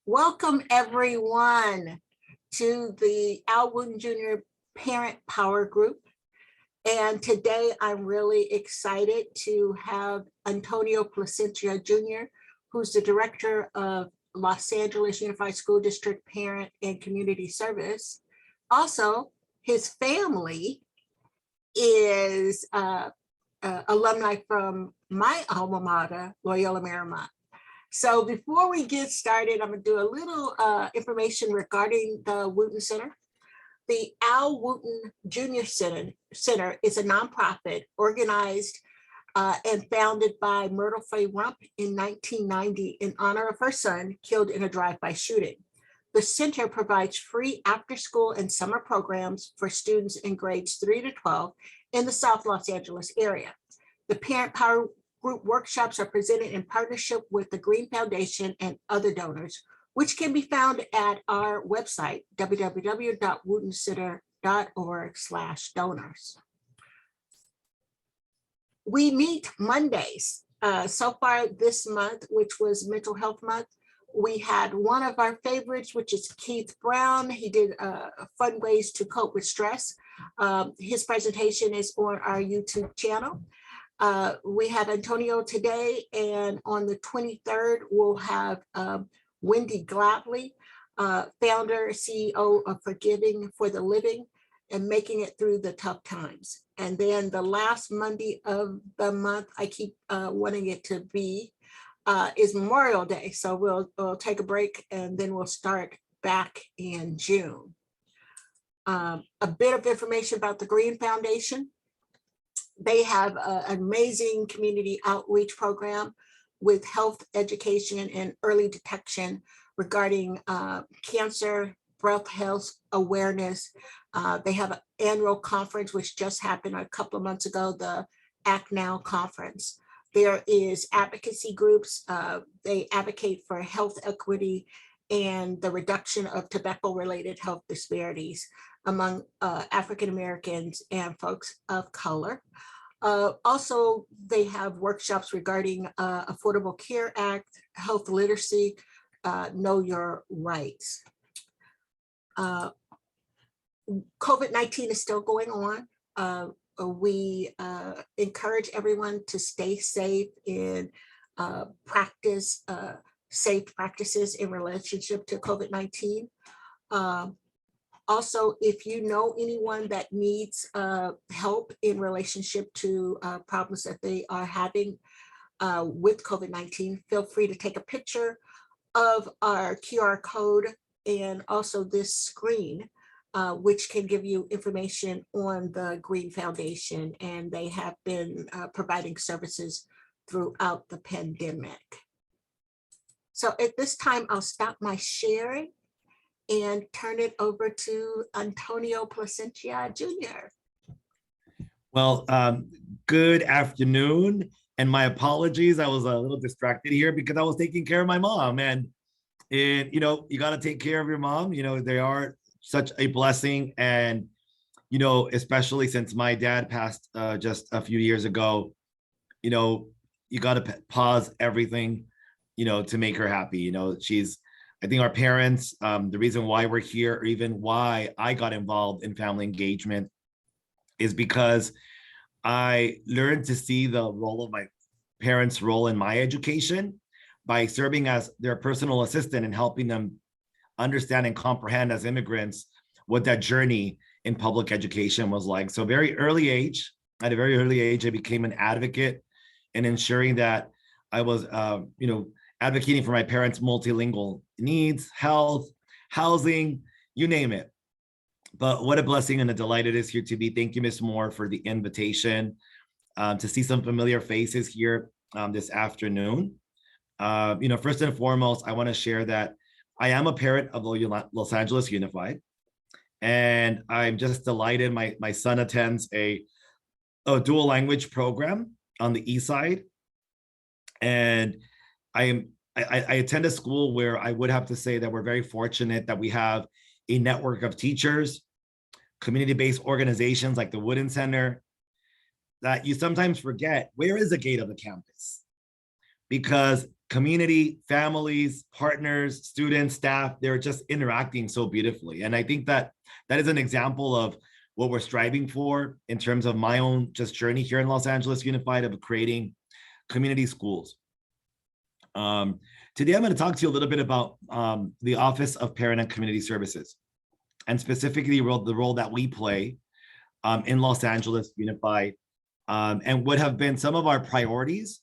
Welcome everyone to the Al Wooten Jr. Parent Power Group. And today I'm really excited to have Antonio Plascencia Jr., who's the director of Los Angeles Unified School District Parent and Community Service. Also, his family is alumni from my alma mater, Loyola Marymount. So before we get started, I'm going to do a little information regarding the Wooten Center. The Al Wooten Jr. Center is a nonprofit organized and founded by Myrtle Faye Rump in 1990 in honor of her son killed in a drive-by shooting. The center provides free after-school and summer programs for students in grades 3 to 12 in the South Los Angeles area. The Parent Power Group workshops are presented in partnership with the Green Foundation and other donors, which can be found at our website, www.wootencenter.org/donors. We meet Mondays. So far this month, which was Mental Health Month, we had one of our favorites, which is Keith Brown. He did fun ways to cope with stress. His presentation is on our YouTube channel. We have Antonio today, and on the 23rd, we'll have Wendy Gladley, founder, CEO of Forgiving for the Living and Making It Through the Tough Times. And then the last Monday of the month, I keep wanting it to be, is Memorial Day. So we'll take a break and then we'll start back in June. A bit of information about the Green Foundation. They have an amazing community outreach program with health education and early detection regarding cancer, breast health awareness. They have an annual conference, which just happened a couple of months ago, the Act Now conference. There is advocacy groups. They advocate for health equity and the reduction of tobacco-related health disparities among African Americans and folks of color. Also, they have workshops regarding Affordable Care Act, health literacy, know your rights. COVID-19 is still going on. We encourage everyone to stay safe and practice safe practices in relationship to COVID-19. Also, if you know anyone that needs help in relationship to problems that they are having with COVID-19, feel free to take a picture of our QR code and also this screen, which can give you information on the Green Foundation, and they have been providing services throughout the pandemic. So at this time, I'll stop my sharing and turn it over to Antonio Plascencia Jr. Well, good afternoon, and my apologies. I was a little distracted here because I was taking care of my mom, and you know, you got to take care of your mom. You know, they are such a blessing, and you know, especially since my dad passed just a few years ago, you know, you got to pause everything, you know, to make her happy. You know, I think our parents, the reason why we're here, or even why I got involved in family engagement, is because I learned to see the role of my parents' role in my education by serving as their personal assistant and helping them understand and comprehend as immigrants what that journey in public education was like. So at a very early age, I became an advocate in ensuring that I was, you know, advocating for my parents' multilingual needs, health, housing, you name it. But what a blessing and a delight it is here to be. Thank you, Ms. Moore, for the invitation to see some familiar faces here this afternoon. You know, first and foremost, I want to share that I am a parent of Los Angeles Unified, and I'm just delighted. My son attends a dual language program on the East Side, and I attend a school where I would have to say that we're very fortunate that we have a network of teachers, community-based organizations like the Wooten Center, that you sometimes forget where is the gate of the campus, because community, families, partners, students, staff, they're just interacting so beautifully. And I think that that is an example of what we're striving for in terms of my own just journey here in Los Angeles Unified of creating community schools. Today, I'm going to talk to you a little bit about the Office of Parent and Community Services, and specifically the role that we play in Los Angeles Unified, and what have been some of our priorities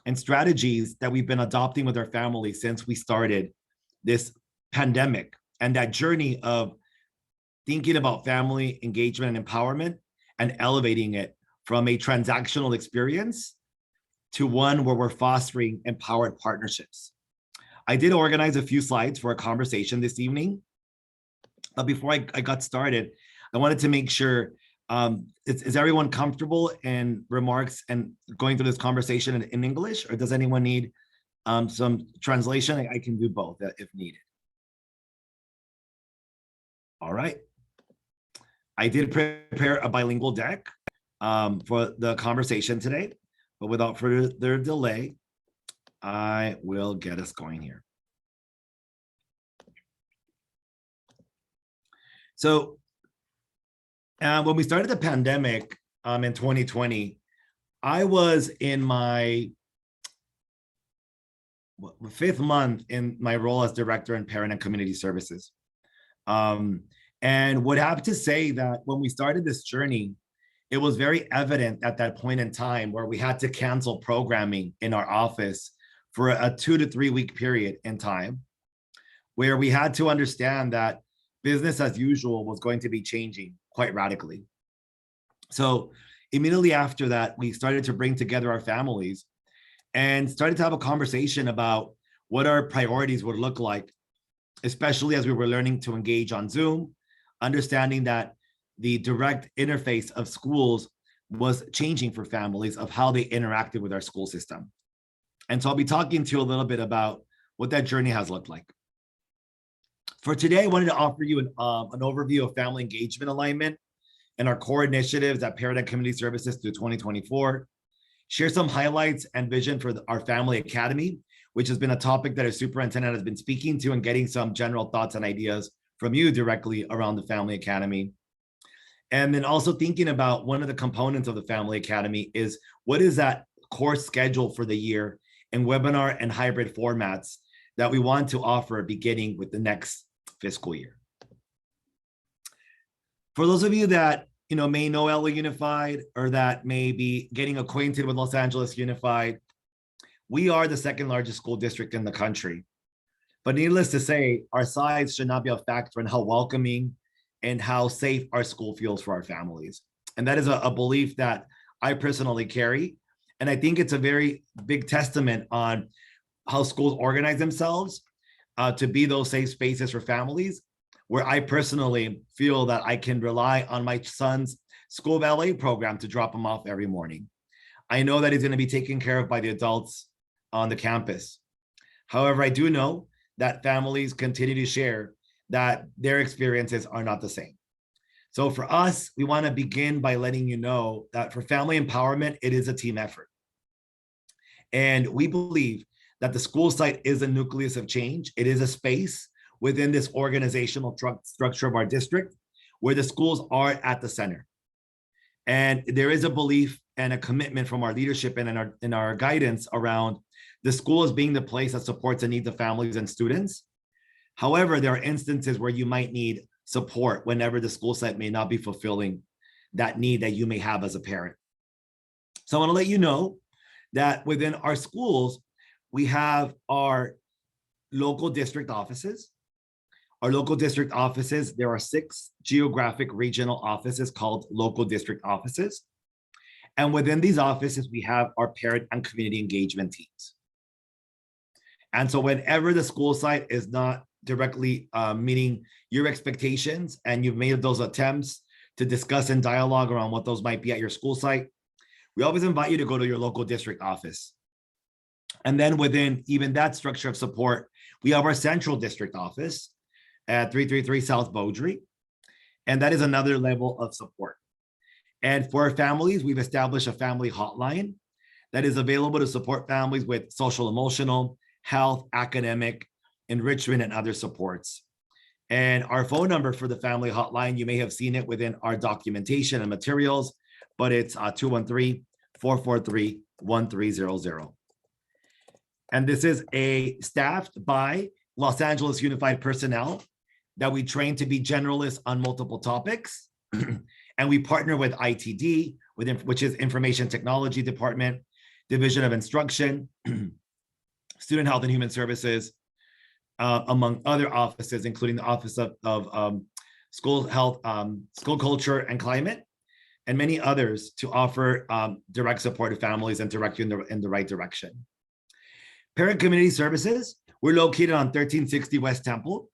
and strategies that we've been adopting with our family since we started this pandemic, and that journey of thinking about family engagement and empowerment and elevating it from a transactional experience to one where we're fostering empowered partnerships. I did organize a few slides for a conversation this evening, but before I got started, I wanted to make sure, is everyone comfortable in remarks and going through this conversation in English, or does anyone need some translation? I can do both if needed. All right. I did prepare a bilingual deck for the conversation today, but without further delay, I will get us going here. So when we started the pandemic in 2020, I was in my 5th month in my role as director in Parent and Community Services. And would have to say that when we started this journey, it was very evident at that point in time where we had to cancel programming in our office for a 2 to 3 week period in time, where we had to understand that business as usual was going to be changing quite radically. So immediately after that, we started to bring together our families and started to have a conversation about what our priorities would look like, especially as we were learning to engage on Zoom, understanding that the direct interface of schools was changing for families of how they interacted with our school system. And so I'll be talking to you a little bit about what that journey has looked like. For today, I wanted to offer you an overview of family engagement alignment and our core initiatives at Parent and Community Services through 2024, share some highlights and vision for our Family Academy, which has been a topic that our superintendent has been speaking to and getting some general thoughts and ideas from you directly around the Family Academy. And then also thinking about one of the components of the Family Academy is what is that course schedule for the year in webinar and hybrid formats that we want to offer beginning with the next fiscal year. For those of you that may know LA Unified or that may be getting acquainted with Los Angeles Unified, we are the 2nd largest school district in the country. But needless to say, our size should not be a factor in how welcoming and how safe our school feels for our families. And that is a belief that I personally carry. And I think it's a very big testament on how schools organize themselves to be those safe spaces for families, where I personally feel that I can rely on my son's school valet program to drop him off every morning. I know that he's going to be taken care of by the adults on the campus. However, I do know that families continue to share that their experiences are not the same. So for us, we want to begin by letting you know that for family empowerment, it is a team effort. And we believe that the school site is a nucleus of change. It is a space within this organizational structure of our district where the schools are at the center. And there is a belief and a commitment from our leadership and in our guidance around the school as being the place that supports the needs of families and students. However, there are instances where you might need support whenever the school site may not be fulfilling that need that you may have as a parent. So I want to let you know that within our schools, we have our local district offices. Our local district offices, there are 6 geographic regional offices called local district offices. And within these offices, we have our parent and community engagement teams. And so whenever the school site is not directly meeting your expectations and you've made those attempts to discuss and dialogue around what those might be at your school site, we always invite you to go to your local district office. And then within even that structure of support, we have our central district office at 333 South Beaudry. And that is another level of support. And for our families, we've established a family hotline that is available to support families with social, emotional, health, academic, enrichment, and other supports. And our phone number for the family hotline, you may have seen it within our documentation and materials, but it's 213-443-1300. And this is staffed by Los Angeles Unified personnel that we train to be generalists on multiple topics. And we partner with ITD, which is Information Technology Department, Division of Instruction, Student Health and Human Services, among other offices, including the Office of School Health, School Culture and Climate, and many others to offer direct support to families and direct you in the right direction. Parent Community Services, we're located on 1360 West Temple.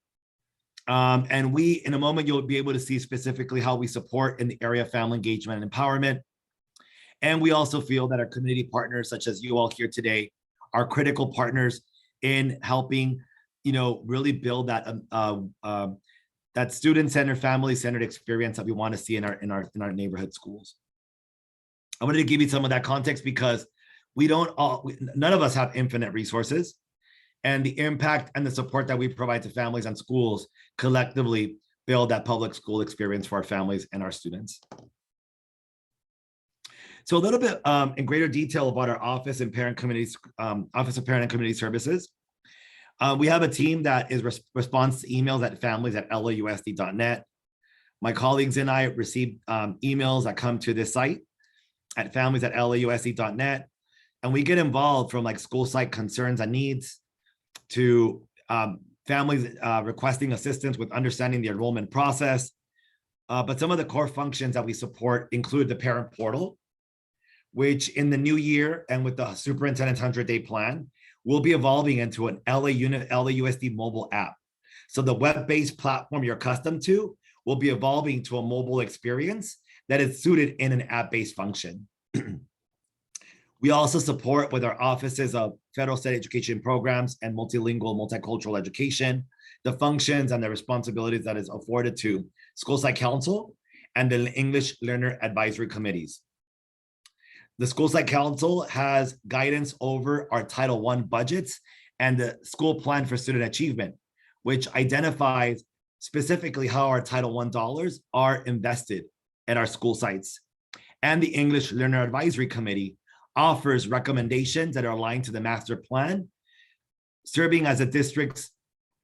And we, in a moment, you'll be able to see specifically how we support in the area of family engagement and empowerment. And we also feel that our community partners, such as you all here today, are critical partners in helping, really build that that student-centered, family-centered experience that we want to see in our neighborhood schools. I wanted to give you some of that context because none of us have infinite resources, and the impact and the support that we provide to families and schools collectively build that public school experience for our families and our students. So a little bit in greater detail about our Office of Parent and Community Services. We have a team that responds to emails at families@lausd.net. My colleagues and I receive emails that come to this site at families@lausd.net. And we get involved from like school site concerns and needs to families requesting assistance with understanding the enrollment process. But some of the core functions that we support include the parent portal, which in the new year and with the superintendent's 100-day plan, will be evolving into an LAUSD mobile app. So the web-based platform you're accustomed to will be evolving to a mobile experience that is suited in an app-based function. We also support with our offices of federal state education programs and multilingual, multicultural education, the functions and the responsibilities that is afforded to School Site Council and the English Learner Advisory Committees. The School Site Council has guidance over our Title I budgets and the school plan for student achievement, which identifies specifically how our Title I dollars are invested at our school sites. And the English Learner Advisory Committee offers recommendations that are aligned to the master plan, serving as a district's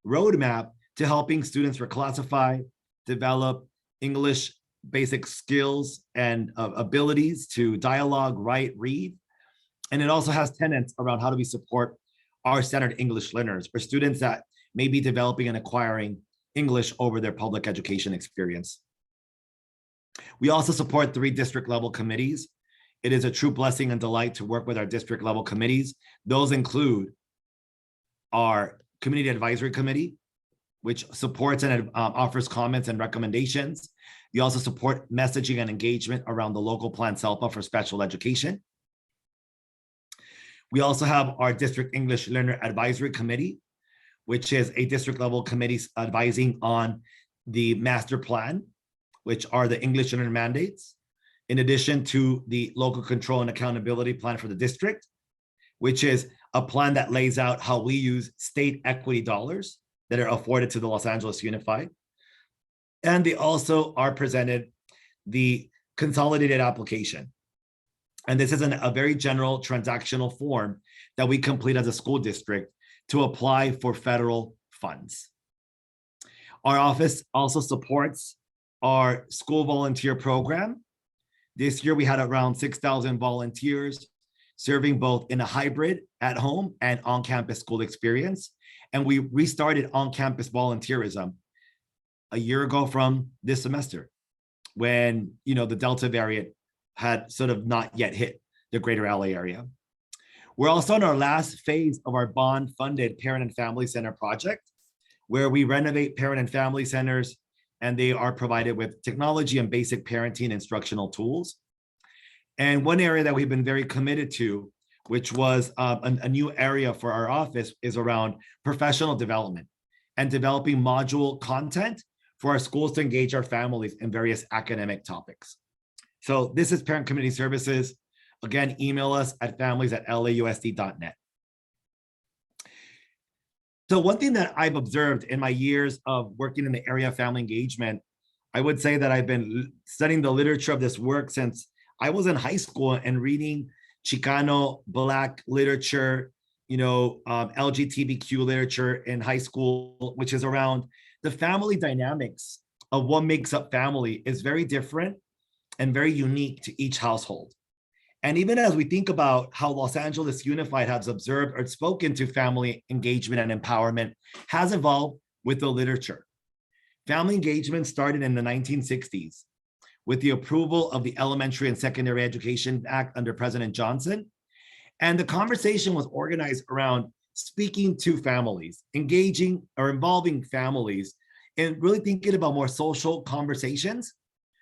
roadmap to helping students reclassify, develop English basic skills and abilities to dialogue, write, read. And it also has tenets around how do we support our standard English learners or students that may be developing and acquiring English over their public education experience. We also support 3 district level committees. It is a true blessing and delight to work with our district level committees. Those include our Community Advisory Committee, which supports and offers comments and recommendations. You also support messaging and engagement around the local plan SELPA for special education. We also have our District English Learner Advisory Committee, which is a district level committee advising on the master plan, which are the English learner mandates, in addition to the local control and accountability plan for the district, which is a plan that lays out how we use state equity dollars that are afforded to the Los Angeles Unified. And they also are presented the consolidated application. And this is a very general transactional form that we complete as a school district to apply for federal funds. Our office also supports our school volunteer program. This year we had around 6,000 volunteers serving both in a hybrid at home and on-campus school experience. And we restarted on-campus volunteerism a year ago from this semester when, the Delta variant had sort of not yet hit the greater LA area. We're also in our last phase of our bond-funded Parent and Family Center project, where we renovate parent and family centers, and they are provided with technology and basic parenting instructional tools. And one area that we've been very committed to, which was a new area for our office, is around professional development and developing module content for our schools to engage our families in various academic topics. So this is Parent Community Services. Again, email us at families@lausd.net. So one thing that I've observed in my years of working in the area of family engagement, I would say that I've been studying the literature of this work since I was in high school and reading Chicano Black literature, LGBTQ literature in high school, which is around the family dynamics of what makes up family is very different and very unique to each household. And even as we think about how Los Angeles Unified has observed or spoken to family engagement and empowerment has evolved with the literature. Family engagement started in the 1960s with the approval of the Elementary and Secondary Education Act under President Johnson. And the conversation was organized around speaking to families, engaging or involving families, and really thinking about more social conversations.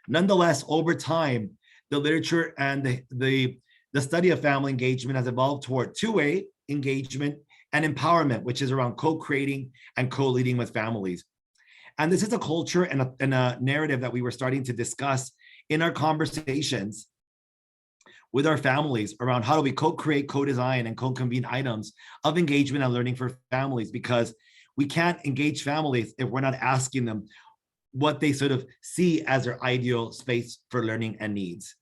Nonetheless, over time, the literature and the study of family engagement has evolved toward two-way engagement and empowerment, which is around co-creating and co-leading with families. And this is a culture and a narrative that we were starting to discuss in our conversations with our families around how do we co-create, co-design, and co-convene items of engagement and learning for families, because we can't engage families if we're not asking them what they sort of see as their ideal space for learning and needs.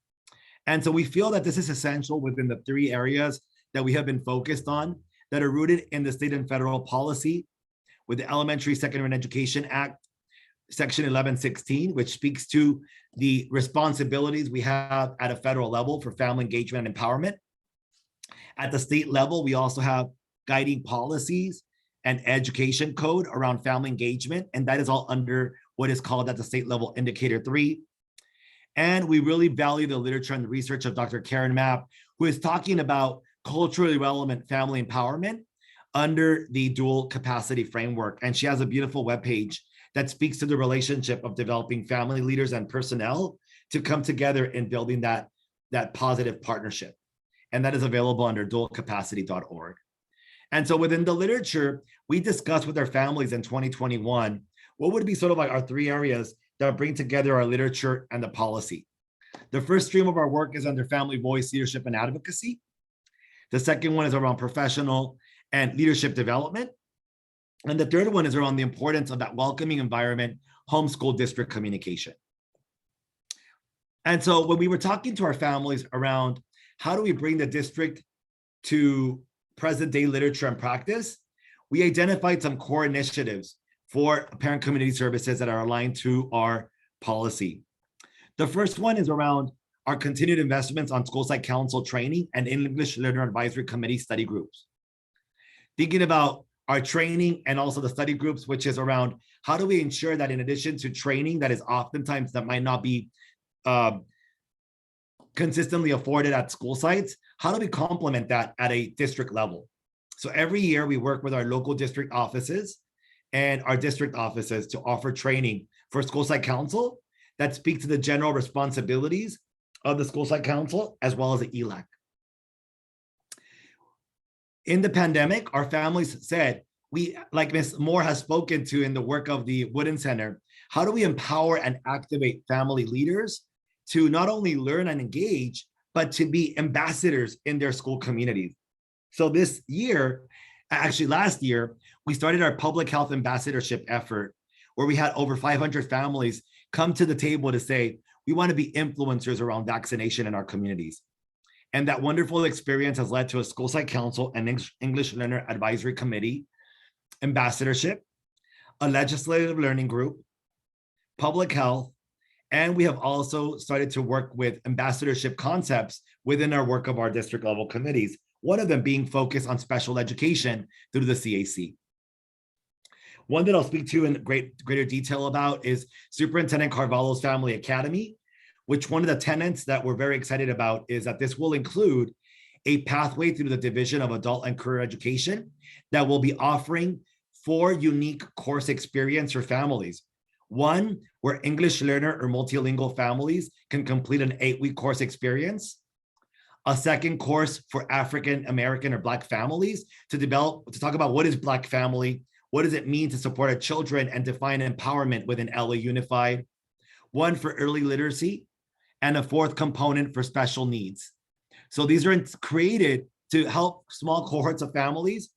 And so we feel that this is essential within the three areas that we have been focused on that are rooted in the state and federal policy with the Elementary Secondary Education Act, Section 1116, which speaks to the responsibilities we have at a federal level for family engagement and empowerment. At the state level, we also have guiding policies and education code around family engagement, and that is all under what is called at the state level Indicator 3. And we really value the literature and the research of Dr. Karen Mapp, who is talking about culturally relevant family empowerment under the dual capacity framework. And she has a beautiful webpage that speaks to the relationship of developing family leaders and personnel to come together in building that positive partnership. And that is available under dualcapacity.org. And so within the literature, we discussed with our families in 2021, what would be sort of like our three areas that bring together our literature and the policy. The first stream of our work is under family voice, leadership, and advocacy. The second one is around professional and leadership development. And the third one is around the importance of that welcoming environment, homeschool district communication. And so when we were talking to our families around how do we bring the district to present day literature and practice, we identified some core initiatives for parent community services that are aligned to our policy. The first one is around our continued investments on school site council training and English Learner Advisory Committee study groups. Thinking about our training and also the study groups, which is around how do we ensure that in addition to training that is oftentimes that might not be consistently afforded at school sites, how do we complement that at a district level? So every year we work with our local district offices and our district offices to offer training for school site council that speak to the general responsibilities of the school site council as well as the ELAC. In the pandemic, our families said, like Ms. Moore has spoken to in the work of the Wooden Center, how do we empower and activate family leaders to not only learn and engage, but to be ambassadors in their school communities? So this year, actually last year, we started our public health ambassadorship effort where we had over 500 families come to the table to say, we want to be influencers around vaccination in our communities. And that wonderful experience has led to a school site council and English Learner Advisory Committee, ambassadorship, a legislative learning group, public health, and we have also started to work with ambassadorship concepts within our work of our district level committees, one of them being focused on special education through the CAC. One that I'll speak to in greater detail about is Superintendent Carvalho's Family Academy, which one of the tenets that we're very excited about is that this will include a pathway through the Division of Adult and Career Education that will be offering 4 unique course experience for families. One, where English learner or multilingual families can complete an 8-week course experience. A second course for African American or Black families to talk about what is Black family, what does it mean to support our children and define empowerment within LA Unified. One for early literacy, and a 4th component for special needs. So these are created to help small cohorts of families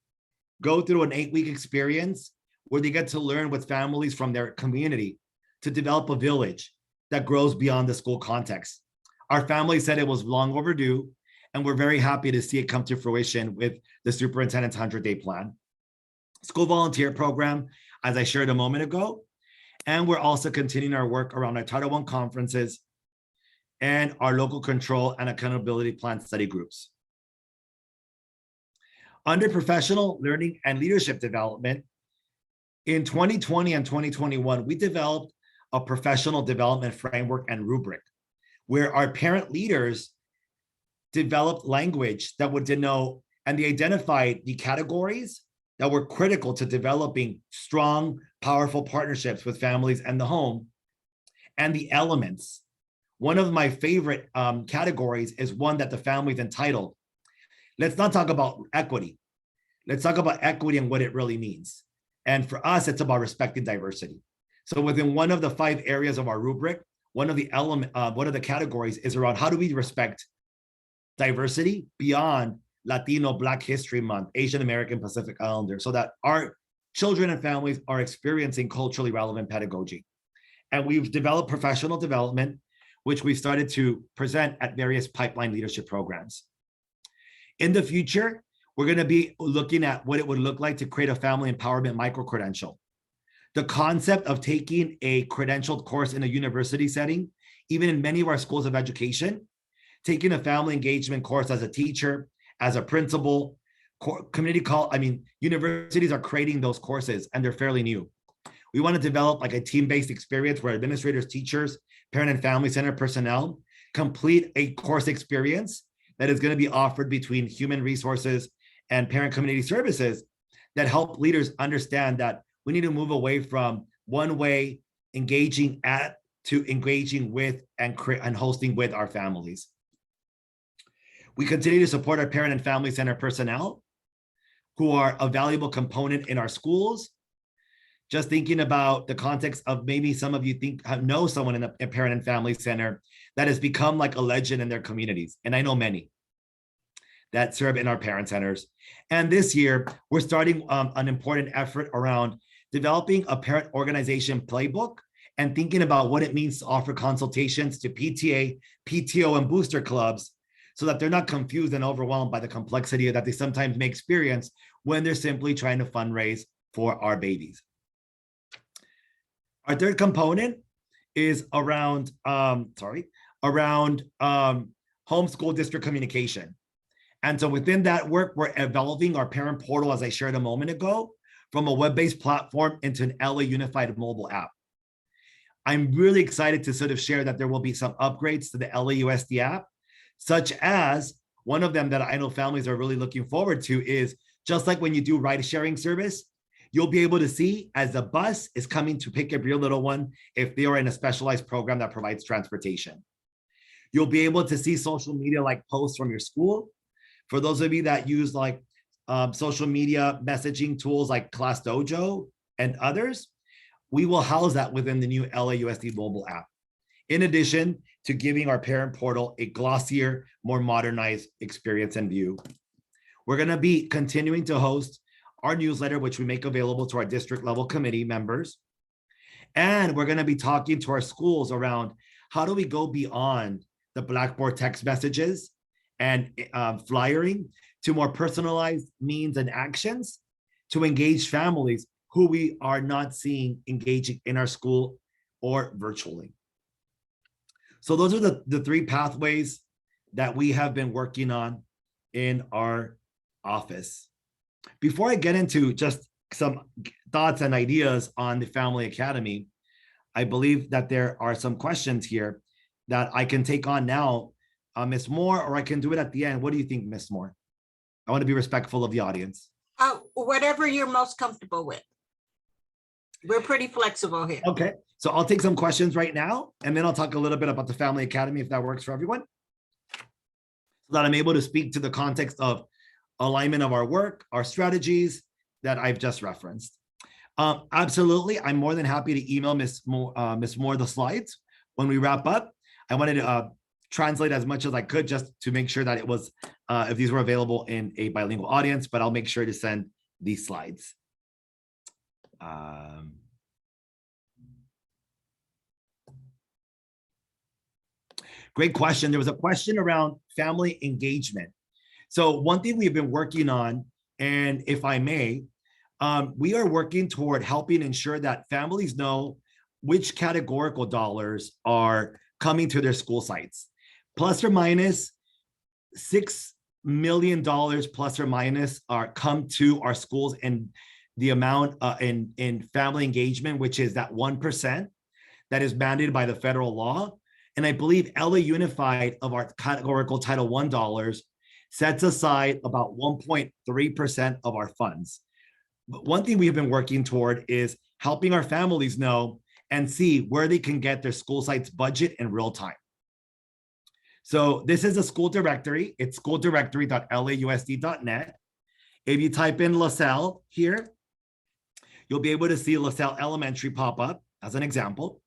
go through an 8-week experience where they get to learn with families from their community to develop a village that grows beyond the school context. Our family said it was long overdue, and we're very happy to see it come to fruition with the superintendent's 100-day plan. School volunteer program, as I shared a moment ago, and we're also continuing our work around our Title I conferences and our local control and accountability plan study groups. Under professional learning and leadership development, in 2020 and 2021, we developed a professional development framework and rubric where our parent leaders developed language that would denote, and they identified the categories that were critical to developing strong, powerful partnerships with families and the home, and the elements. One of my favorite categories is one that the family's entitled, let's not talk about equity. Let's talk about equity and what it really means. And for us, it's about respecting diversity. So within one of the 5 areas of our rubric, one of the categories is around how do we respect diversity beyond Latino, Black History Month, Asian American, Pacific Islander, so that our children and families are experiencing culturally relevant pedagogy. And we've developed professional development, which we started to present at various pipeline leadership programs. In the future, we're going to be looking at what it would look like to create a family empowerment micro-credential. The concept of taking a credentialed course in a university setting, even in many of our schools of education, taking a family engagement course as a teacher, as a principal, universities are creating those courses and they're fairly new. We want to develop like a team-based experience where administrators, teachers, parent and family center personnel complete a course experience that is going to be offered between human resources and parent community services that help leaders understand that we need to move away from one way engaging at to engaging with and hosting with our families. We continue to support our parent and family center personnel who are a valuable component in our schools. Just thinking about the context of maybe some of you know someone in a parent and family center that has become like a legend in their communities. And I know many that serve in our parent centers. And this year, we're starting an important effort around developing a parent organization playbook and thinking about what it means to offer consultations to PTA, PTO, and booster clubs so that they're not confused and overwhelmed by the complexity that they sometimes may experience when they're simply trying to fundraise for our babies. Our third component is around homeschool district communication. And so within that work, we're evolving our parent portal, as I shared a moment ago, from a web-based platform into an LA unified mobile app. I'm really excited to sort of share that there will be some upgrades to the LAUSD app, such as one of them that I know families are really looking forward to is just like when you do ride sharing service, you'll be able to see as the bus is coming to pick up your little one if they are in a specialized program that provides transportation. You'll be able to see social media like posts from your school. For those of you that use like social media messaging tools like Class Dojo and others, we will house that within the new LAUSD mobile app. In addition to giving our parent portal a glossier, more modernized experience and view. We're going to be continuing to host our newsletter, which we make available to our district level committee members. And we're going to be talking to our schools around how do we go beyond the Blackboard text messages and flyering to more personalized means and actions to engage families who we are not seeing engaging in our school or virtually. So those are the 3 pathways that we have been working on in our office. Before I get into just some thoughts and ideas on the Family Academy, I believe that there are some questions here that I can take on now, Ms. Moore, or I can do it at the end. What do you think, Ms. Moore? I want to be respectful of the audience. Whatever you're most comfortable with. We're pretty flexible here. Okay, so I'll take some questions right now, and then I'll talk a little bit about the Family Academy, if that works for everyone, so that I'm able to speak to the context of alignment of our work, our strategies that I've just referenced. Absolutely, I'm more than happy to email Ms. Moore the slides when we wrap up. I wanted to translate as much as I could just to make sure that it was, if these were available in a bilingual audience, but I'll make sure to send these slides. Great question. There was a question around family engagement. So one thing we've been working on, and if I may, we are working toward helping ensure that families know which categorical dollars are coming to their school sites. Plus or minus $6 million plus or minus are come to our schools, and the amount in family engagement, which is that 1% that is mandated by the federal law. And I believe LA Unified of our categorical Title I dollars sets aside about 1.3% of our funds. But one thing we've been working toward is helping our families know and see where they can get their school sites budget in real time. So this is a school directory. It's schooldirectory.lausd.net. If you type in LaSalle here, you'll be able to see LaSalle Elementary pop up as an example.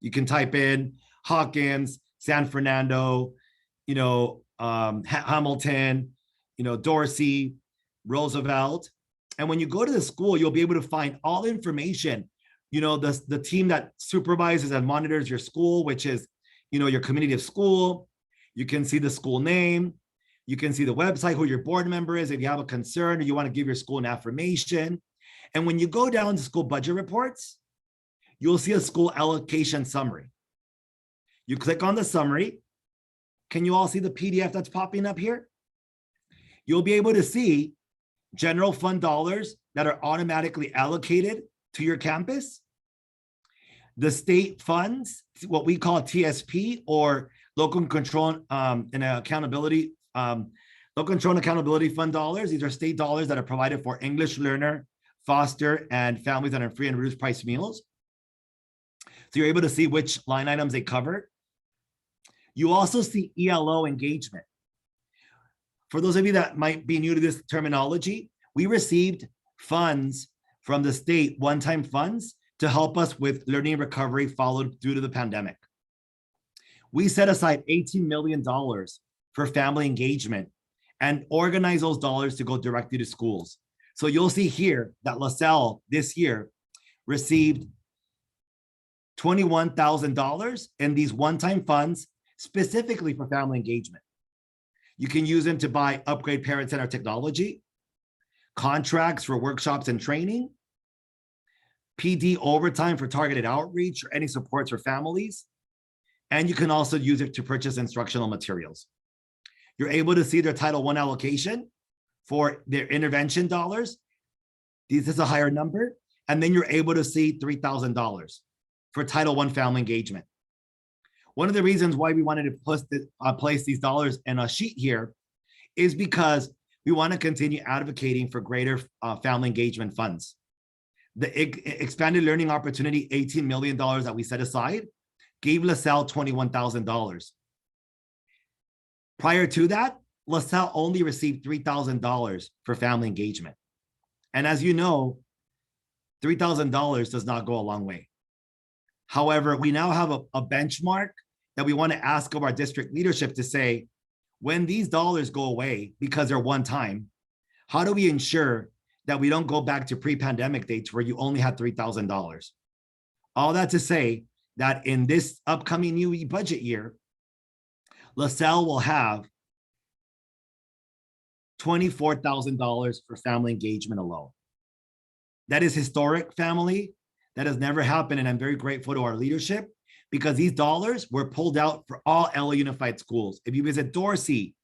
You can type in Hawkins, San Fernando, Hamilton, Dorsey, Roosevelt. And when you go to the school, you'll be able to find all the information, the team that supervises and monitors your school, which is, your community of school. You can see the school name. You can see the website, who your board member is, if you have a concern or you want to give your school an affirmation. And when you go down to school budget reports, you'll see a school allocation summary. You click on the summary. Can you all see the PDF that's popping up here? You'll be able to see general fund dollars that are automatically allocated to your campus. The state funds, what we call TSP, or local control and accountability, local control and accountability fund dollars. These are state dollars that are provided for English learner, foster, and families that are free and reduced price meals. So you're able to see which line items they cover. You also see ELO engagement. For those of you that might be new to this terminology, we received funds from the state, one-time funds, to help us with learning and recovery followed due to the pandemic. We set aside $18 million for family engagement and organize those dollars to go directly to schools. So you'll see here that LaSalle this year received $21,000 in these one-time funds specifically for family engagement. You can use them to buy upgrade parent center technology, contracts for workshops and training, PD overtime for targeted outreach or any supports for families. And you can also use it to purchase instructional materials. You're able to see their Title I allocation for their intervention dollars. This is a higher number. And then you're able to see $3,000 for Title I family engagement. One of the reasons why we wanted to place these dollars in a sheet here is because we want to continue advocating for greater family engagement funds. The expanded learning opportunity, $18 million that we set aside, gave LaSalle $21,000. Prior to that, LaSalle only received $3,000 for family engagement. And as you know, $3,000 does not go a long way. However, we now have a benchmark that we want to ask of our district leadership to say, when these dollars go away because they're one time, how do we ensure that we don't go back to pre-pandemic dates where you only had $3,000? All that to say that in this upcoming new budget year, LaSalle will have $24,000 for family engagement alone. That is historic, family. That has never happened, and I'm very grateful to our leadership because these dollars were pulled out for all LA Unified schools. If you visit Dorsey,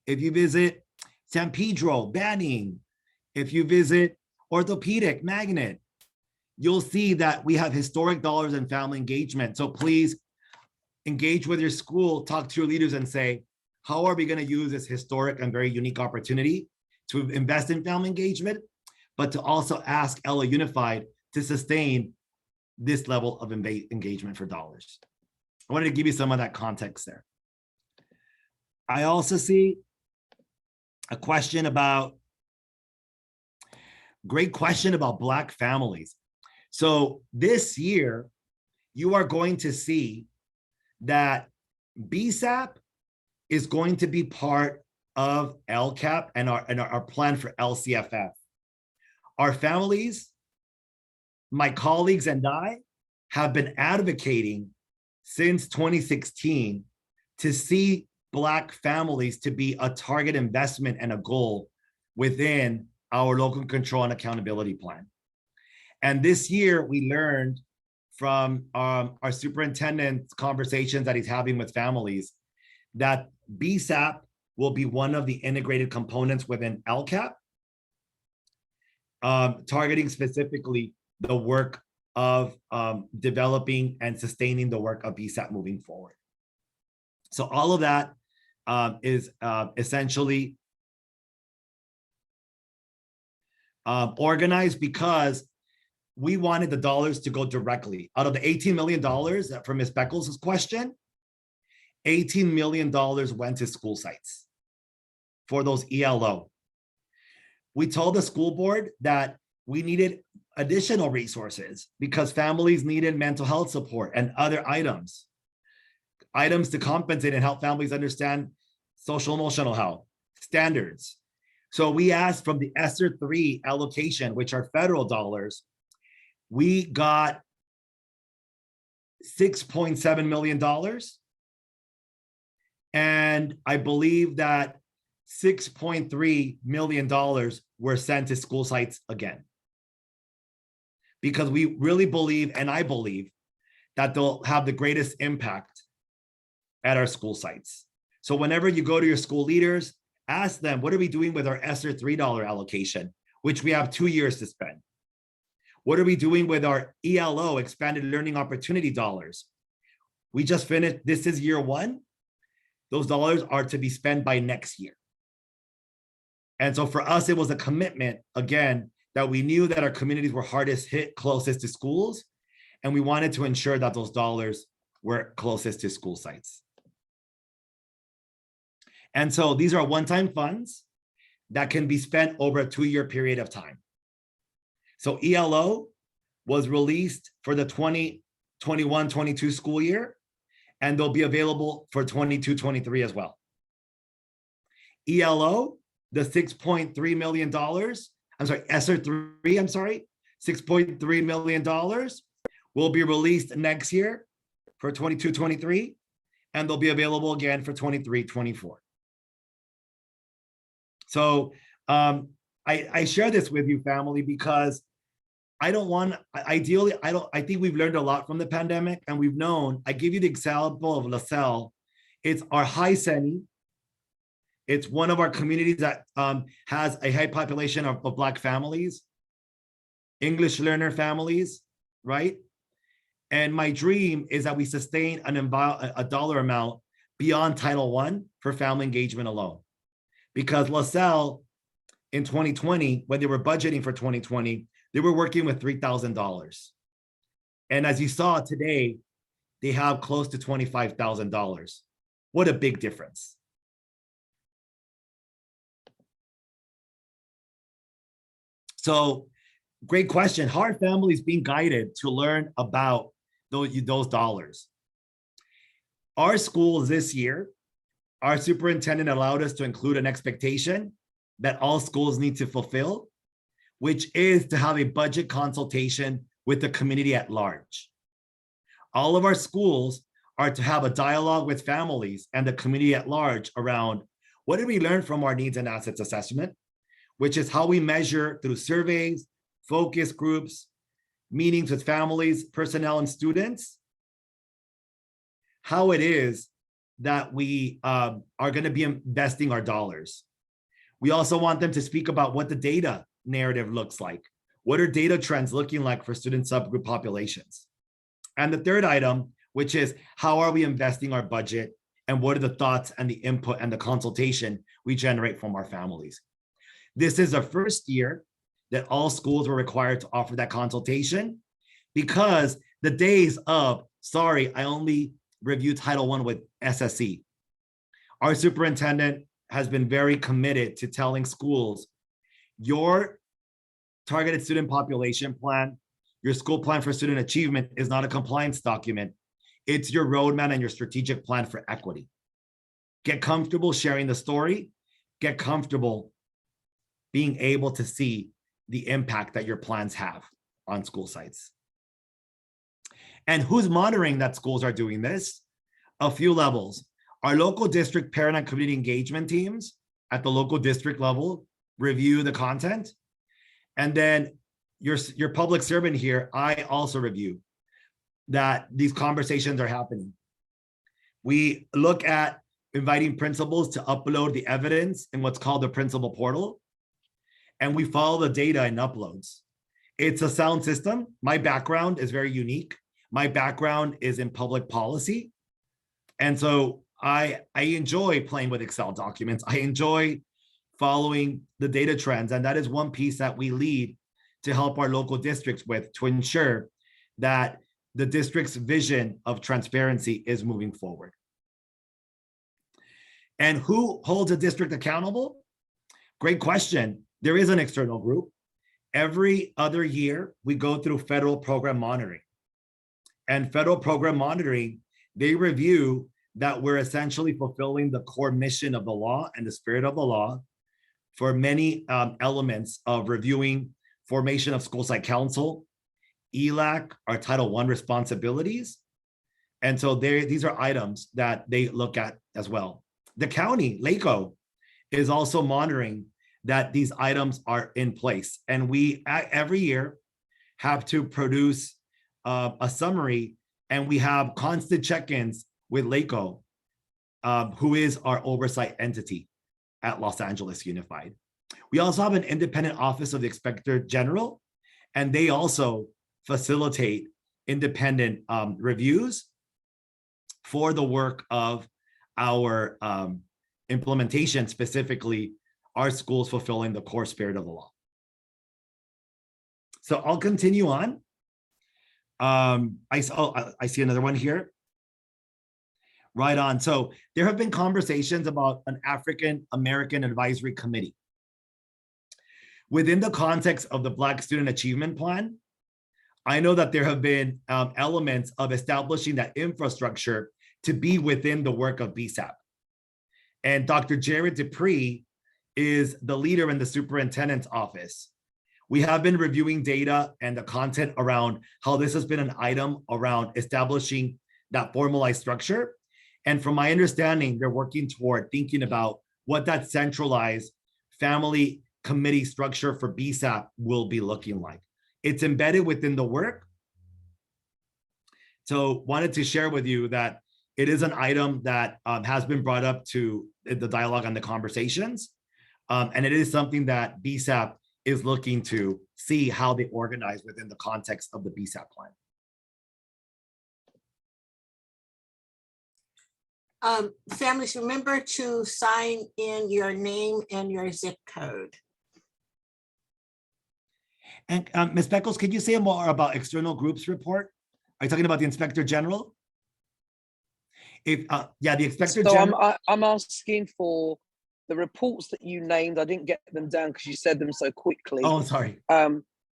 if you visit San Pedro, Banning, if you visit Orthopedic, Magnet, you'll see that we have historic dollars in family engagement. So please engage with your school, talk to your leaders and say, how are we going to use this historic and very unique opportunity to invest in family engagement, but to also ask LA Unified to sustain this level of engagement for dollars. I wanted to give you some of that context there. I also see a question about, great question about Black families. So this year, you are going to see that BSAP is going to be part of LCAP and our plan for LCFF. Our families, my colleagues and I have been advocating since 2016 to see Black families to be a target investment and a goal within our local control and accountability plan. And this year we learned from our superintendent's conversations that he's having with families that BSAP will be one of the integrated components within LCAP, targeting specifically the work of developing and sustaining the work of BSAP moving forward. So all of that is essentially organized because we wanted the dollars to go directly. Out of the $18 million from Ms. Beckles' question, $18 million went to school sites for those ELO. We told the school board that we needed additional resources because families needed mental health support and other items to compensate and help families understand social emotional health standards. So we asked from the ESSER 3 allocation, which are federal dollars, we got $6.7 million. And I believe that $6.3 million were sent to school sites again. Because we really believe, and I believe, that they'll have the greatest impact at our school sites. So whenever you go to your school leaders, ask them, what are we doing with our ESSER $3 allocation, which we have 2 years to spend? What are we doing with our ELO, expanded learning opportunity dollars? We just finished, this is year 1. Those dollars are to be spent by next year. And so for us, it was a commitment, again, that we knew that our communities were hardest hit, closest to schools, and we wanted to ensure that those dollars were closest to school sites. And so these are one-time funds that can be spent over a 2-year period of time. So ELO was released for the 2021-22 school year, and they'll be available for 22-23 as well. ELO, the $6.3 million, I'm sorry, ESSER 3, I'm sorry, $6.3 million will be released next year for 22-23, and they'll be available again for 23-24. So I share this with you, family, because I don't want, ideally, I think we've learned a lot from the pandemic, and we've known, I give you the example of LaSalle. It's our high SENI. It's one of our communities that has a high population of Black families, English learner families, right? And my dream is that we sustain a dollar amount beyond Title I for family engagement alone. Because LaSalle in 2020, when they were budgeting for 2020, they were working with $3,000. And as you saw today, they have close to $25,000. What a big difference. So great question. How are families being guided to learn about those dollars? Our schools this year, our superintendent allowed us to include an expectation that all schools need to fulfill, which is to have a budget consultation with the community at large. All of our schools are to have a dialogue with families and the community at large around what did we learn from our needs and assets assessment, which is how we measure through surveys, focus groups, meetings with families, personnel, and students, how it is that we are going to be investing our dollars. We also want them to speak about what the data narrative looks like. What are data trends looking like for student subgroup populations? And the third item, which is how are we investing our budget, and what are the thoughts and the input and the consultation we generate from our families? This is the first year that all schools were required to offer that consultation, because the days of, sorry, I only reviewed Title I with SSE. Our superintendent has been very committed to telling schools, your targeted student population plan, your school plan for student achievement is not a compliance document. It's your roadmap and your strategic plan for equity. Get comfortable sharing the story. Get comfortable being able to see the impact that your plans have on school sites. And who's monitoring that schools are doing this? A few levels. Our local district parent and community engagement teams at the local district level review the content. And then your public servant here, I also review that these conversations are happening. We look at inviting principals to upload the evidence in what's called the principal portal. And we follow the data and uploads. It's a sound system. My background is very unique. My background is in public policy. And so I enjoy playing with Excel documents. I enjoy following the data trends. And that is one piece that we lead to help our local districts with, to ensure that the district's vision of transparency is moving forward. And who holds a district accountable? Great question. There is an external group. Every other year, we go through federal program monitoring. And federal program monitoring, they review that we're essentially fulfilling the core mission of the law and the spirit of the law for many elements of reviewing formation of school site council, ELAC, our Title I responsibilities. And so these are items that they look at as well. The county, LACO, is also monitoring that these items are in place. And we, every year, have to produce a summary, and we have constant check-ins with LACO, who is our oversight entity at Los Angeles Unified. We also have an independent office of the Inspector General, and they also facilitate independent reviews for the work of our implementation, specifically our schools fulfilling the core spirit of the law. So I'll continue on. I see another one here. Right on. So there have been conversations about an African American Advisory Committee. Within the context of the Black Student Achievement Plan, I know that there have been elements of establishing that infrastructure to be within the work of BSAP. And Dr. Jared Dupree is the leader in the superintendent's office. We have been reviewing data and the content around how this has been an item around establishing that formalized structure. And from my understanding, they're working toward thinking about what that centralized family committee structure for BSAP will be looking like. It's embedded within the work. So wanted to share with you that it is an item that has been brought up to the dialogue and the conversations. And it is something that BSAP is looking to see how they organize within the context of the BSAP plan. Families, remember to sign in your name and your zip code. And Ms. Beckles, could you say more about external groups report? Are you talking about the Inspector General? If yeah, the Inspector General. So I'm asking for the reports that you named. I didn't get them down because you said them so quickly. Oh, I'm sorry.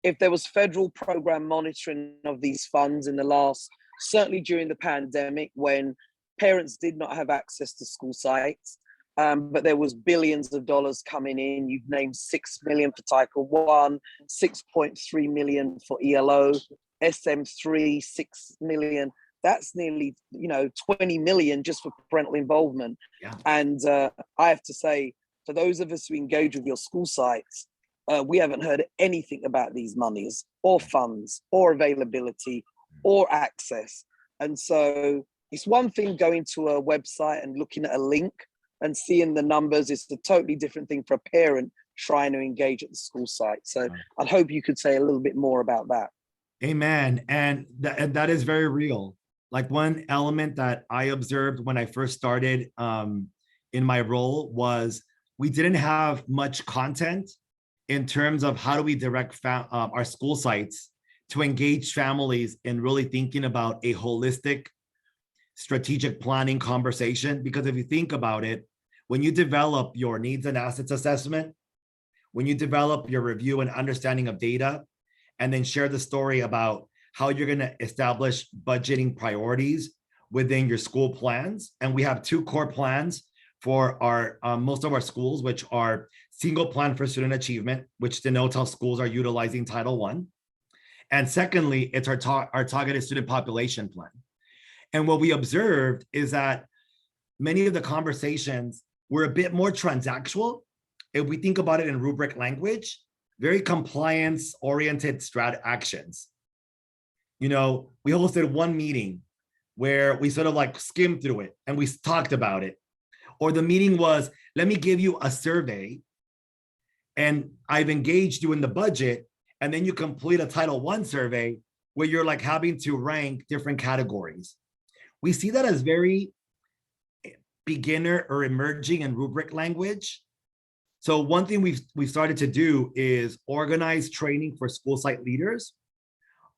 If there was federal program monitoring of these funds in the last, certainly during the pandemic, when parents did not have access to school sites, but there was billions of dollars coming in. You've named 6 million for Title I, 6.3 million for ELO, SM3, 6 million. That's nearly, 20 million just for parental involvement. Yeah. And I have to say, for those of us who engage with your school sites, we haven't heard anything about these monies or funds or availability or access. And so it's one thing going to a website and looking at a link and seeing the numbers. It's a totally different thing for a parent trying to engage at the school site. So I'd hope you could say a little bit more about that. Amen. And that is very real. Like one element that I observed when I first started in my role was we didn't have much content in terms of how do we direct our school sites to engage families in really thinking about a holistic strategic planning conversation. Because if you think about it, when you develop your needs and assets assessment, when you develop your review and understanding of data, and then share the story about how you're going to establish budgeting priorities within your school plans. And we have two core plans for our most of our schools, which are single plan for student achievement, which denotes how schools are utilizing Title I. And secondly, it's our targeted student population plan. And what we observed is that many of the conversations were a bit more transactional. If we think about it in rubric language, very compliance-oriented actions. You know, we hosted one meeting where we sort of like skimmed through it and we talked about it. Or the meeting was, let me give you a survey and I've engaged you in the budget, and then you complete a Title I survey where you're like having to rank different categories. We see that as very beginner or emerging in rubric language. So one thing we've started to do is organize training for school site leaders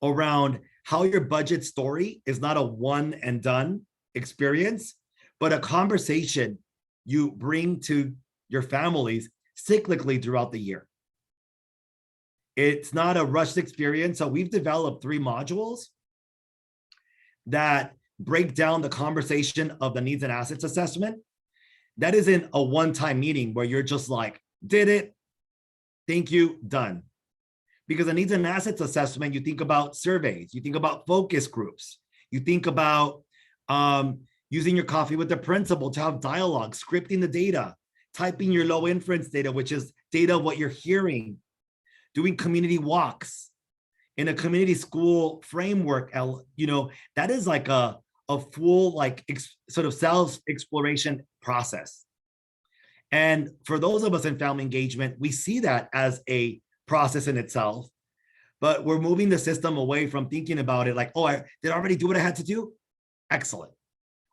around how your budget story is not a one and done experience, but a conversation you bring to your families cyclically throughout the year. It's not a rushed experience. So we've developed 3 modules that break down the conversation of the needs and assets assessment. That isn't a one-time meeting where you're just like, did it, thank you, done. Because the needs and assets assessment, you think about surveys, you think about focus groups, you think about using your coffee with the principal to have dialogue, scripting the data, typing your low inference data, which is data of what you're hearing, doing community walks in a community school framework. You know, that is like a full like sort of self-exploration process. And for those of us in family engagement, we see that as a process in itself, but we're moving the system away from thinking about it like, oh, did I already do what I had to do? Excellent.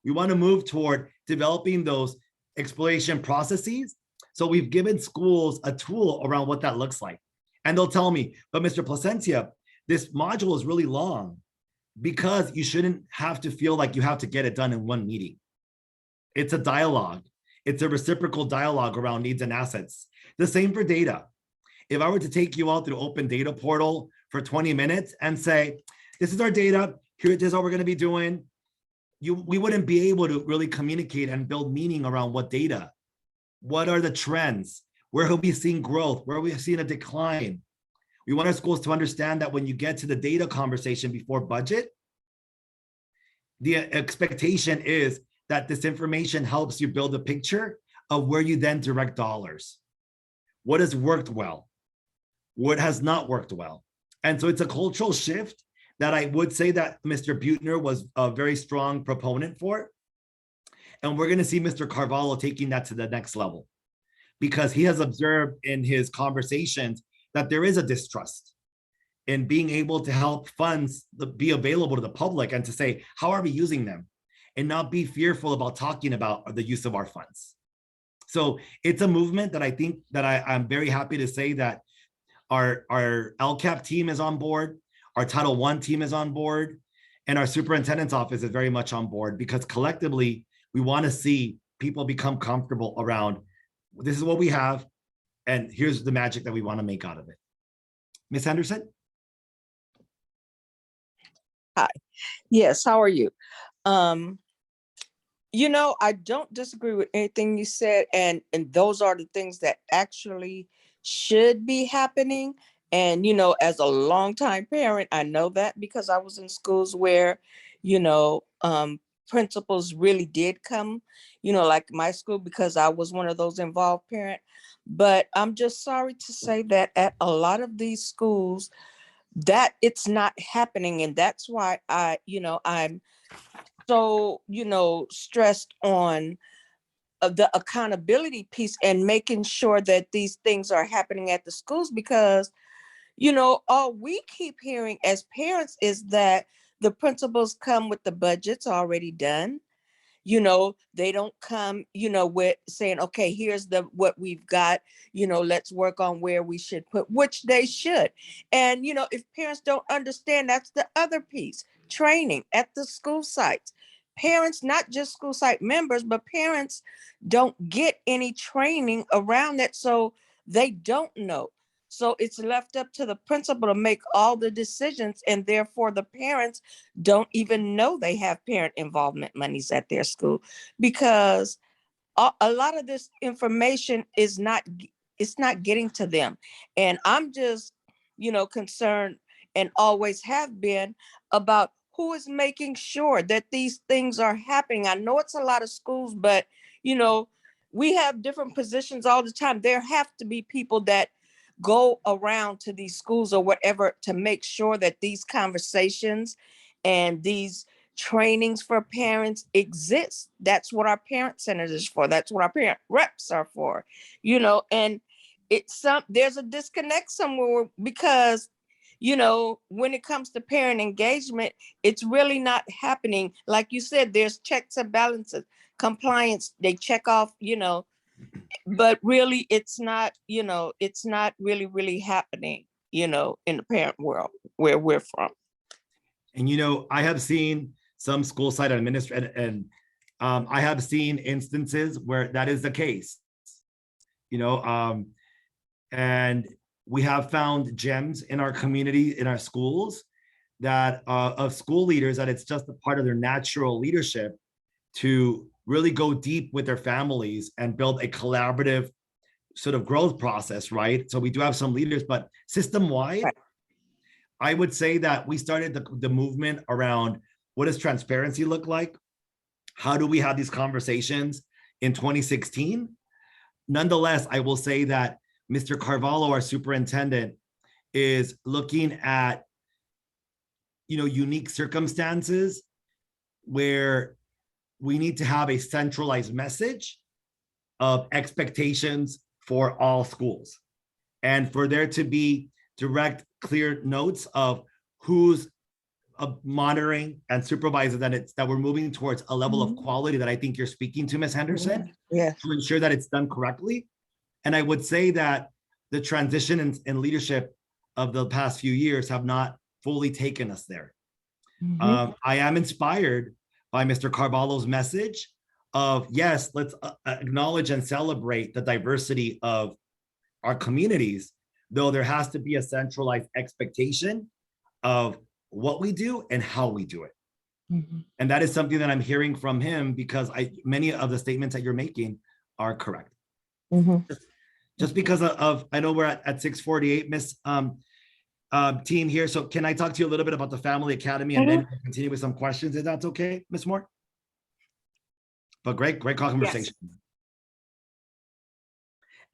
We want to move toward developing those exploration processes. So we've given schools a tool around what that looks like. And they'll tell me, but Mr. Plascencia, this module is really long, because you shouldn't have to feel like you have to get it done in one meeting. It's a dialogue. It's a reciprocal dialogue around needs and assets. The same for data. If I were to take you out through open data portal for 20 minutes and say, this is our data, here it is what we're going to be doing, we wouldn't be able to really communicate and build meaning around what data. What are the trends? Where have we seen growth? Where have we seen a decline? We want our schools to understand that when you get to the data conversation before budget, the expectation is that this information helps you build a picture of where you then direct dollars. What has worked well? What has not worked well? And so it's a cultural shift that I would say that Mr. Buettner was a very strong proponent for. And we're going to see Mr. Carvalho taking that to the next level, because he has observed in his conversations that there is a distrust in being able to help funds be available to the public and to say, how are we using them? And not be fearful about talking about the use of our funds. So it's a movement that I think that I'm very happy to say that our LCAP team is on board, our Title I team is on board, and our superintendent's office is very much on board, because collectively, we want to see people become comfortable around, this is what we have, and here's the magic that we want to make out of it. Ms. Henderson? Hi. Yes, how are you? You know, I don't disagree with anything you said, and those are the things that actually should be happening. And, you know, as a longtime parent, I know that because I was in schools where, you know, principals really did come, you know, like my school, because I was one of those involved parent. But I'm just sorry to say that at a lot of these schools, that it's not happening. And that's why I'm so, stressed on the accountability piece and making sure that these things are happening at the schools, because, all we keep hearing as parents is that the principals come with the budgets already done. They don't come, with saying, okay, here's what we've got, let's work on where we should put, which they should. And, if parents don't understand, that's the other piece, training at the school sites. Parents, not just school site members, but parents don't get any training around that. So they don't know. So it's left up to the principal to make all the decisions, and therefore the parents don't even know they have parent involvement monies at their school, because a lot of this information is not, it's not getting to them. And I'm just, concerned, and always have been, about who is making sure that these things are happening. I know it's a lot of schools, but we have different positions all the time. There have to be people that go around to these schools or whatever to make sure that these conversations and these trainings for parents exist. That's what our parent centers is for. That's what our parent reps are for, and there's a disconnect somewhere, because when it comes to parent engagement, it's really not happening. Like you said, there's checks and balances, compliance, they check off, but really it's not, it's not really happening, in the parent world where we're from. And I have seen some school site administrators, and I have seen instances where that is the case. And we have found gems in our community, in our schools, that of school leaders, that it's just a part of their natural leadership to really go deep with their families and build a collaborative sort of growth process, right? So we do have some leaders, but system-wide, Right. I would say that we started the movement around, what does transparency look like? How do we have these conversations in 2016? Nonetheless, I will say that Mr. Carvalho, our superintendent, is looking at, unique circumstances where we need to have a centralized message of expectations for all schools, and for there to be direct, clear notes of who's monitoring and supervising that we're moving towards a level of quality that I think you're speaking to, Ms. Henderson, Yes. to ensure that it's done correctly. And I would say that the transition in leadership of the past few years have not fully taken us there. I am inspired by Mr. Carvalho's message of, yes, let's acknowledge and celebrate the diversity of our communities, though there has to be a centralized expectation of what we do and how we do it. And that is something that I'm hearing from him, because many of the statements that you're making are correct. Just because of, I know we're at 6:48, Miss team here. So can I talk to you a little bit about the Family Academy, and then continue with some questions, if that's okay, Miss Moore? But great conversation. Yes.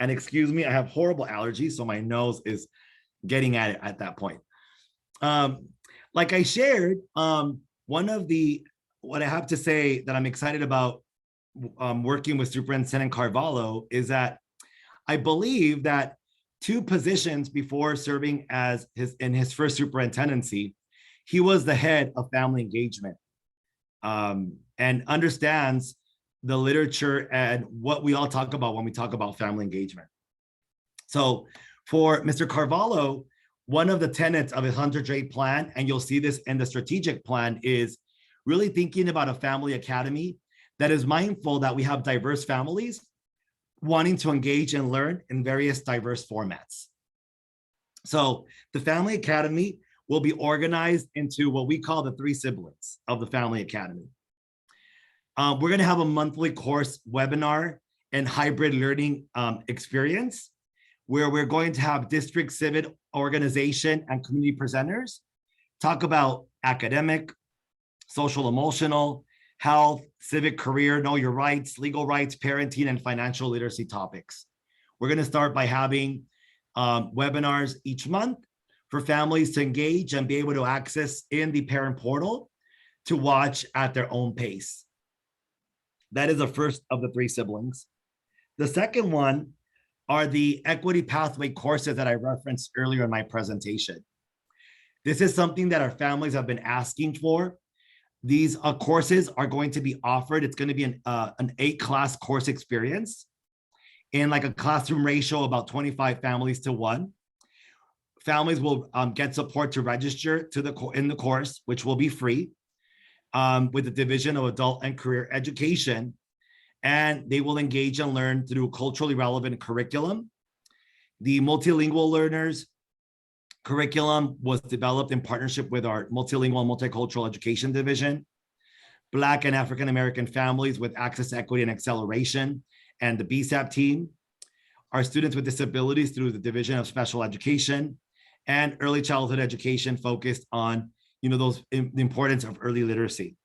And excuse me, I have horrible allergies, so my nose is getting at it at that point. Like I shared, what I have to say that I'm excited about working with Superintendent Carvalho is that I believe that 2 positions before serving as in his first superintendency, he was the head of family engagement, and understands the literature and what we all talk about when we talk about family engagement. So for Mr. Carvalho, one of the tenets of his 100-day plan, and you'll see this in the strategic plan, is really thinking about a family academy that is mindful that we have diverse families wanting to engage and learn in various diverse formats. So the Family Academy will be organized into what we call the 3 siblings of the Family Academy. We're going to have a monthly course webinar and hybrid learning experience, where we're going to have district civic organization and community presenters talk about academic, social emotional, health, civic career, know your rights, legal rights, parenting, and financial literacy topics. We're going to start by having webinars each month for families to engage and be able to access in the parent portal to watch at their own pace. That is the first of the 3 siblings. The second one are the equity pathway courses that I referenced earlier in my presentation. This is something that our families have been asking for. These courses are going to be offered. It's going to be an 8-class course experience in like a classroom ratio, about 25 families to 1. Families will get support to register in the course, which will be free, with the Division of Adult and Career Education. And they will engage and learn through culturally relevant curriculum The multilingual learners curriculum was developed in partnership with our multilingual and multicultural education division. Black and African American families with access, equity, and acceleration, and the BSAP team. Our students with disabilities through the Division of Special Education, and early childhood education focused on, the importance of early literacy.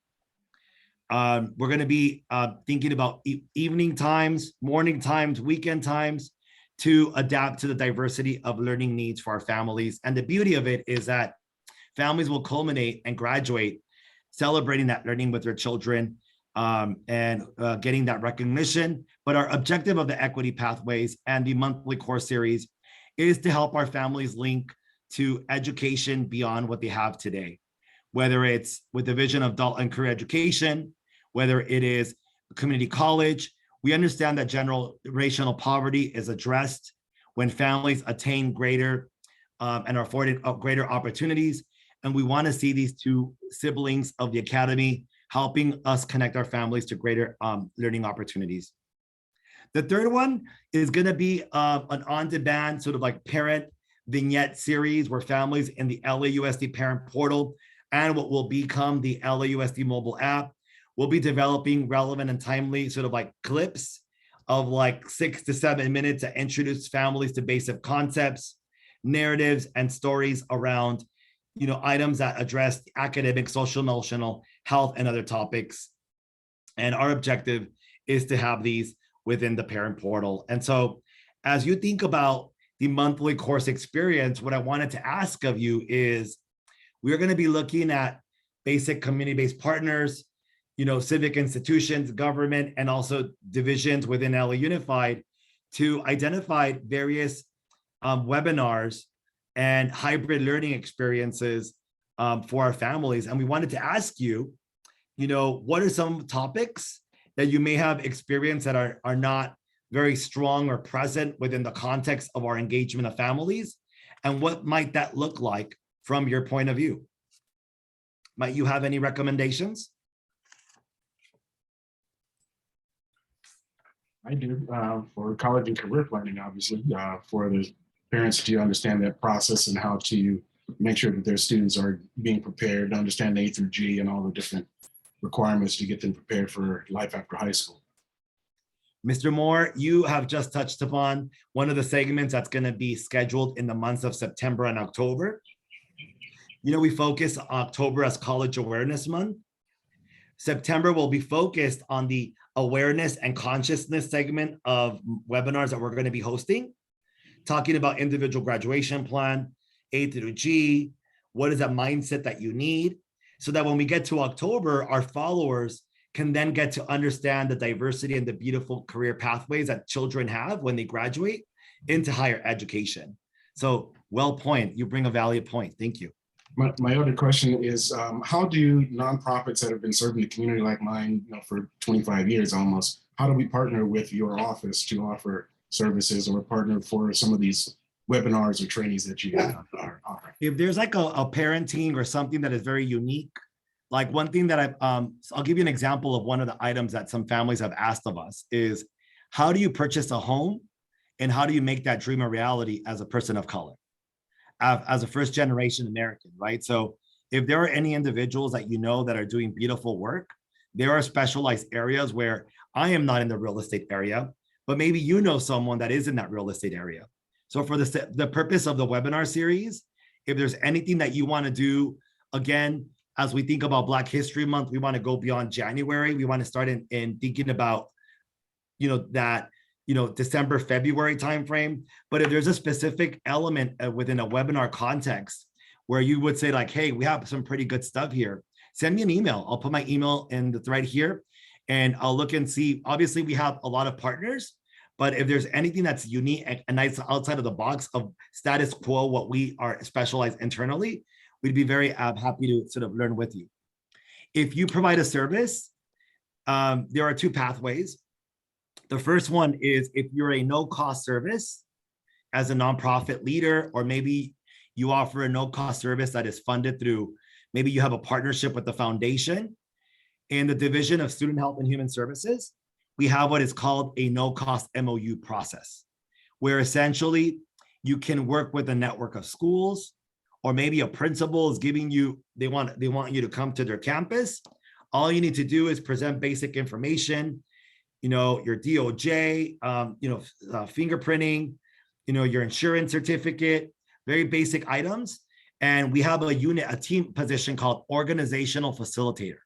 We're going to be thinking about evening times, morning times, weekend times to adapt to the diversity of learning needs for our families. And the beauty of it is that families will culminate and graduate celebrating that learning with their children and getting that recognition. But our objective of the equity pathways and the monthly course series is to help our families link to education beyond what they have today, whether it's with the vision of adult and career education, whether it is community college. We understand that generational poverty is addressed when families attain greater and are afforded greater opportunities. And we want to see these two siblings of the Academy helping us connect our families to greater learning opportunities. The third one is going to be an on-demand sort of like parent vignette series where families in the LAUSD parent portal and what will become the LAUSD mobile app will be developing relevant and timely sort of like clips of like 6 to 7 minutes that introduce families to basic concepts, narratives, and stories around items that address academic, social, emotional, health, and other topics. And our objective is to have these within the parent portal. And so as you think about the monthly course experience, what I wanted to ask of you is, we're going to be looking at basic community-based partners, civic institutions, government, and also divisions within LA Unified to identify various webinars and hybrid learning experiences for our families. And we wanted to ask you, what are some topics that you may have experienced that are not very strong or present within the context of our engagement of families? And what might that look like from your point of view? Might you have any recommendations? I do for college and career planning, obviously, for the parents to understand that process and how to make sure that their students are being prepared to understand A through G and all the different requirements to get them prepared for life after high school. Mr. Moore, you have just touched upon one of the segments that's going to be scheduled in the months of September and October. We focus October as College Awareness Month. September will be focused on the awareness and consciousness segment of webinars that we're going to be hosting, talking about individual graduation plan, A through G, what is that mindset that you need, so that when we get to October, our followers can then get to understand the diversity and the beautiful career pathways that children have when they graduate into higher education. So well point, you bring a valid point. Thank you. My other question is, how do nonprofits that have been serving the community like mine for 25 years almost, how do we partner with your office to offer services or partner for some of these webinars or trainings that you are offering? If there's like a parenting or something that is very unique, like one thing that I'll give you an example of one of the items that some families have asked of us is, how do you purchase a home and how do you make that dream a reality as a person of color? As a first generation American, right? So if there are any individuals that that are doing beautiful work, there are specialized areas where I am not in the real estate area, but maybe someone that is in that real estate area. So for the purpose of the webinar series, if there's anything that you want to do, again, as we think about Black History Month, we want to go beyond January. We want to start in thinking about, that December, February timeframe. But if there's a specific element within a webinar context where you would say like, hey, we have some pretty good stuff here, send me an email. I'll put my email in the thread here and I'll look and see. Obviously, we have a lot of partners, but if there's anything that's unique and nice outside of the box of status quo, what we are specialized internally, we'd be very happy to sort of learn with you. If you provide a service, there are two pathways. The first one is if you're a no-cost service as a nonprofit leader, or maybe you offer a no-cost service that is funded through, maybe you have a partnership with the foundation. In the Division of Student Health and Human Services, we have what is called a no-cost MOU process, where essentially you can work with a network of schools, or maybe a principal is giving you, they want you to come to their campus. All you need to do is present basic information, your DOJ, fingerprinting, your insurance certificate, very basic items. And we have a team position called organizational facilitator.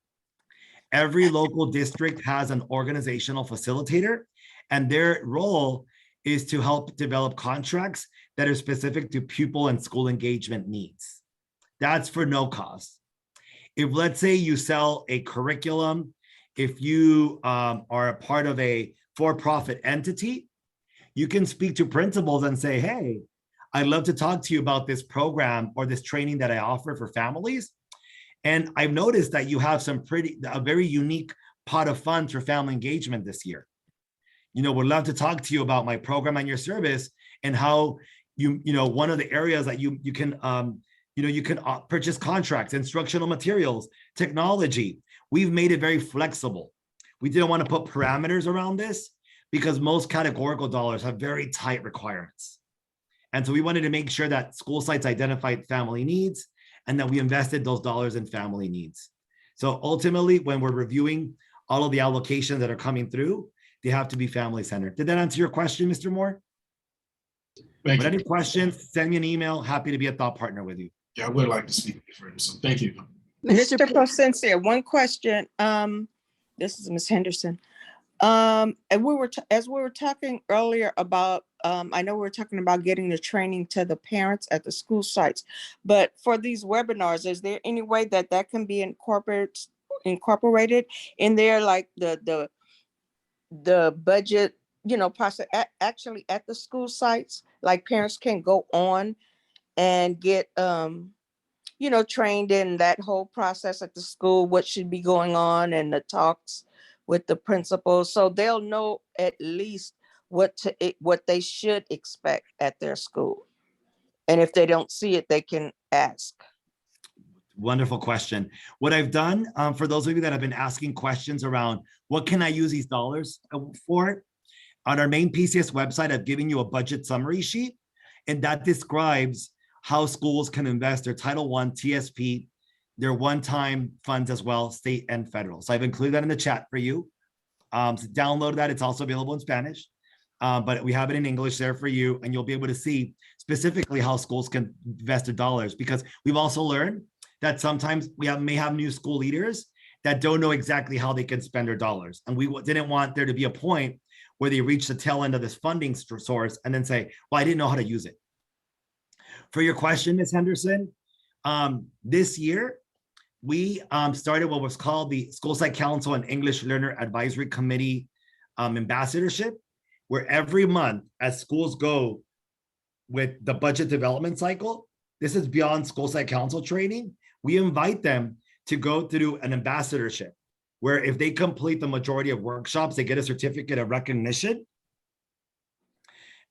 Every local district has an organizational facilitator, and their role is to help develop contracts that are specific to pupil and school engagement needs. That's for no cost. If, let's say, you sell a curriculum, if you are a part of a for-profit entity, you can speak to principals and say, hey, I'd love to talk to you about this program or this training that I offer for families. And I've noticed that you have a very unique pot of funds for family engagement this year. Would love to talk to you about my program and your service, and how one of the areas that you can purchase contracts, instructional materials, technology. We've made it very flexible. We didn't want to put parameters around this because most categorical dollars have very tight requirements. And so we wanted to make sure that school sites identified family needs and that we invested those dollars in family needs. So ultimately, when we're reviewing all of the allocations that are coming through, they have to be family-centered. Did that answer your question, Mr. Moore? Thank you. Any questions, send me an email. Happy to be a thought partner with you. Yeah, I would like to speak with you further, so thank you. Mr. Plascencia, one question. This is Ms. Henderson. And as we were talking earlier about, I know we were talking about getting the training to the parents at the school sites, but for these webinars, is there any way that can be incorporated in there, like the budget, process actually at the school sites, like parents can go on and get, trained in that whole process at the school, what should be going on, and the talks with the principals, so they'll know at least what they should expect at their school. And if they don't see it, they can ask. Wonderful question. What I've done, for those of you that have been asking questions around what can I use these dollars for, on our main PCS website, I've given you a budget summary sheet, and that describes how schools can invest their Title I, TSP, their one-time funds as well, state and federal. So I've included that in the chat for you. So download that. It's also available in Spanish, but we have it in English there for you, and you'll be able to see specifically how schools can invest their dollars, because we've also learned that sometimes we may have new school leaders that don't know exactly how they can spend their dollars. And we didn't want there to be a point where they reach the tail end of this funding source and then say, well, I didn't know how to use it. For your question, Ms. Henderson, this year, we started what was called the School Site Council and English Learner Advisory Committee ambassadorship, where every month as schools go with the budget development cycle, this is beyond School Site Council training, we invite them to go through an ambassadorship, where if they complete the majority of workshops, they get a certificate of recognition.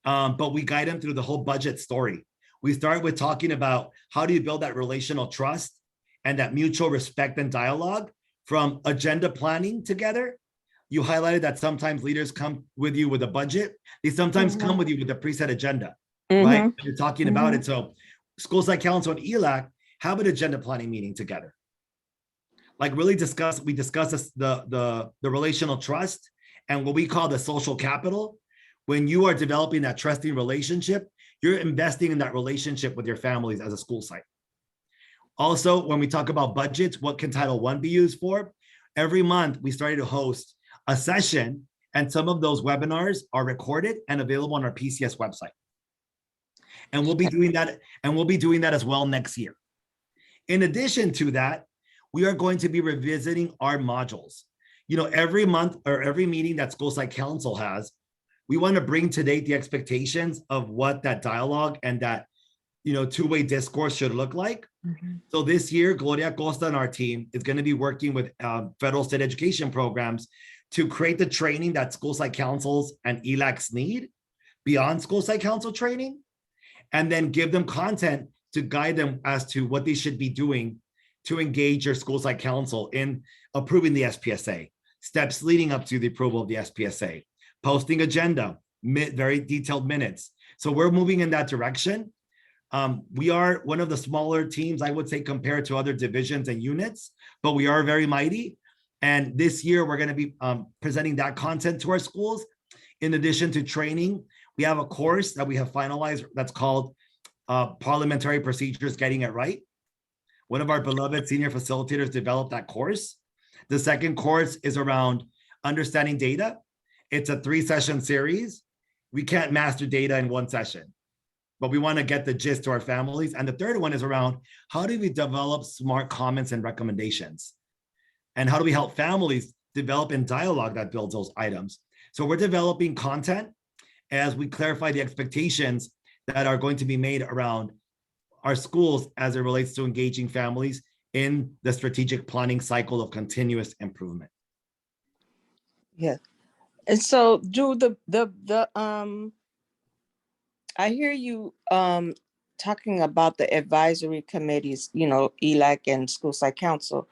But we guide them through the whole budget story. We start with talking about how do you build that relational trust and that mutual respect and dialogue from agenda planning together. You highlighted that sometimes leaders come with you with a budget. They sometimes come with you with a preset agenda, right? You're talking about it. So School Site Council and ELAC have an agenda planning meeting together. Like really we discuss this, the relational trust and what we call the social capital. When you are developing that trusting relationship, you're investing in that relationship with your families as a school site. Also, when we talk about budgets, what can Title I be used for? Every month, we started to host a session, and some of those webinars are recorded and available on our PCS website. And we'll be doing that, as well next year. In addition to that, we are going to be revisiting our modules. Every month or every meeting that School Site Council has, we want to bring to date the expectations of what that dialogue and that two-way discourse should look like. So this year, Gloria Costa and our team is going to be working with federal state education programs to create the training that School Site Councils and ELACs need beyond School Site Council training, and then give them content to guide them as to what they should be doing to engage your School Site Council in approving the SPSA, steps leading up to the approval of the SPSA, posting agenda, very detailed minutes. So we're moving in that direction. We are one of the smaller teams, I would say, compared to other divisions and units, but we are very mighty. And this year, we're going to be presenting that content to our schools. In addition to training, we have a course that we have finalized that's called Parliamentary Procedures Getting It Right. One of our beloved senior facilitators developed that course. The second course is around understanding data. It's a 3-session series. We can't master data in one session, but we want to get the gist to our families. And the third one is around how do we develop smart comments and recommendations? And how do we help families develop in dialogue that builds those items? So we're developing content as we clarify the expectations that are going to be made around our schools as it relates to engaging families in the strategic planning cycle of continuous improvement. Yeah. And so do I hear you talking about the advisory committees, you know, ELAC and school site council,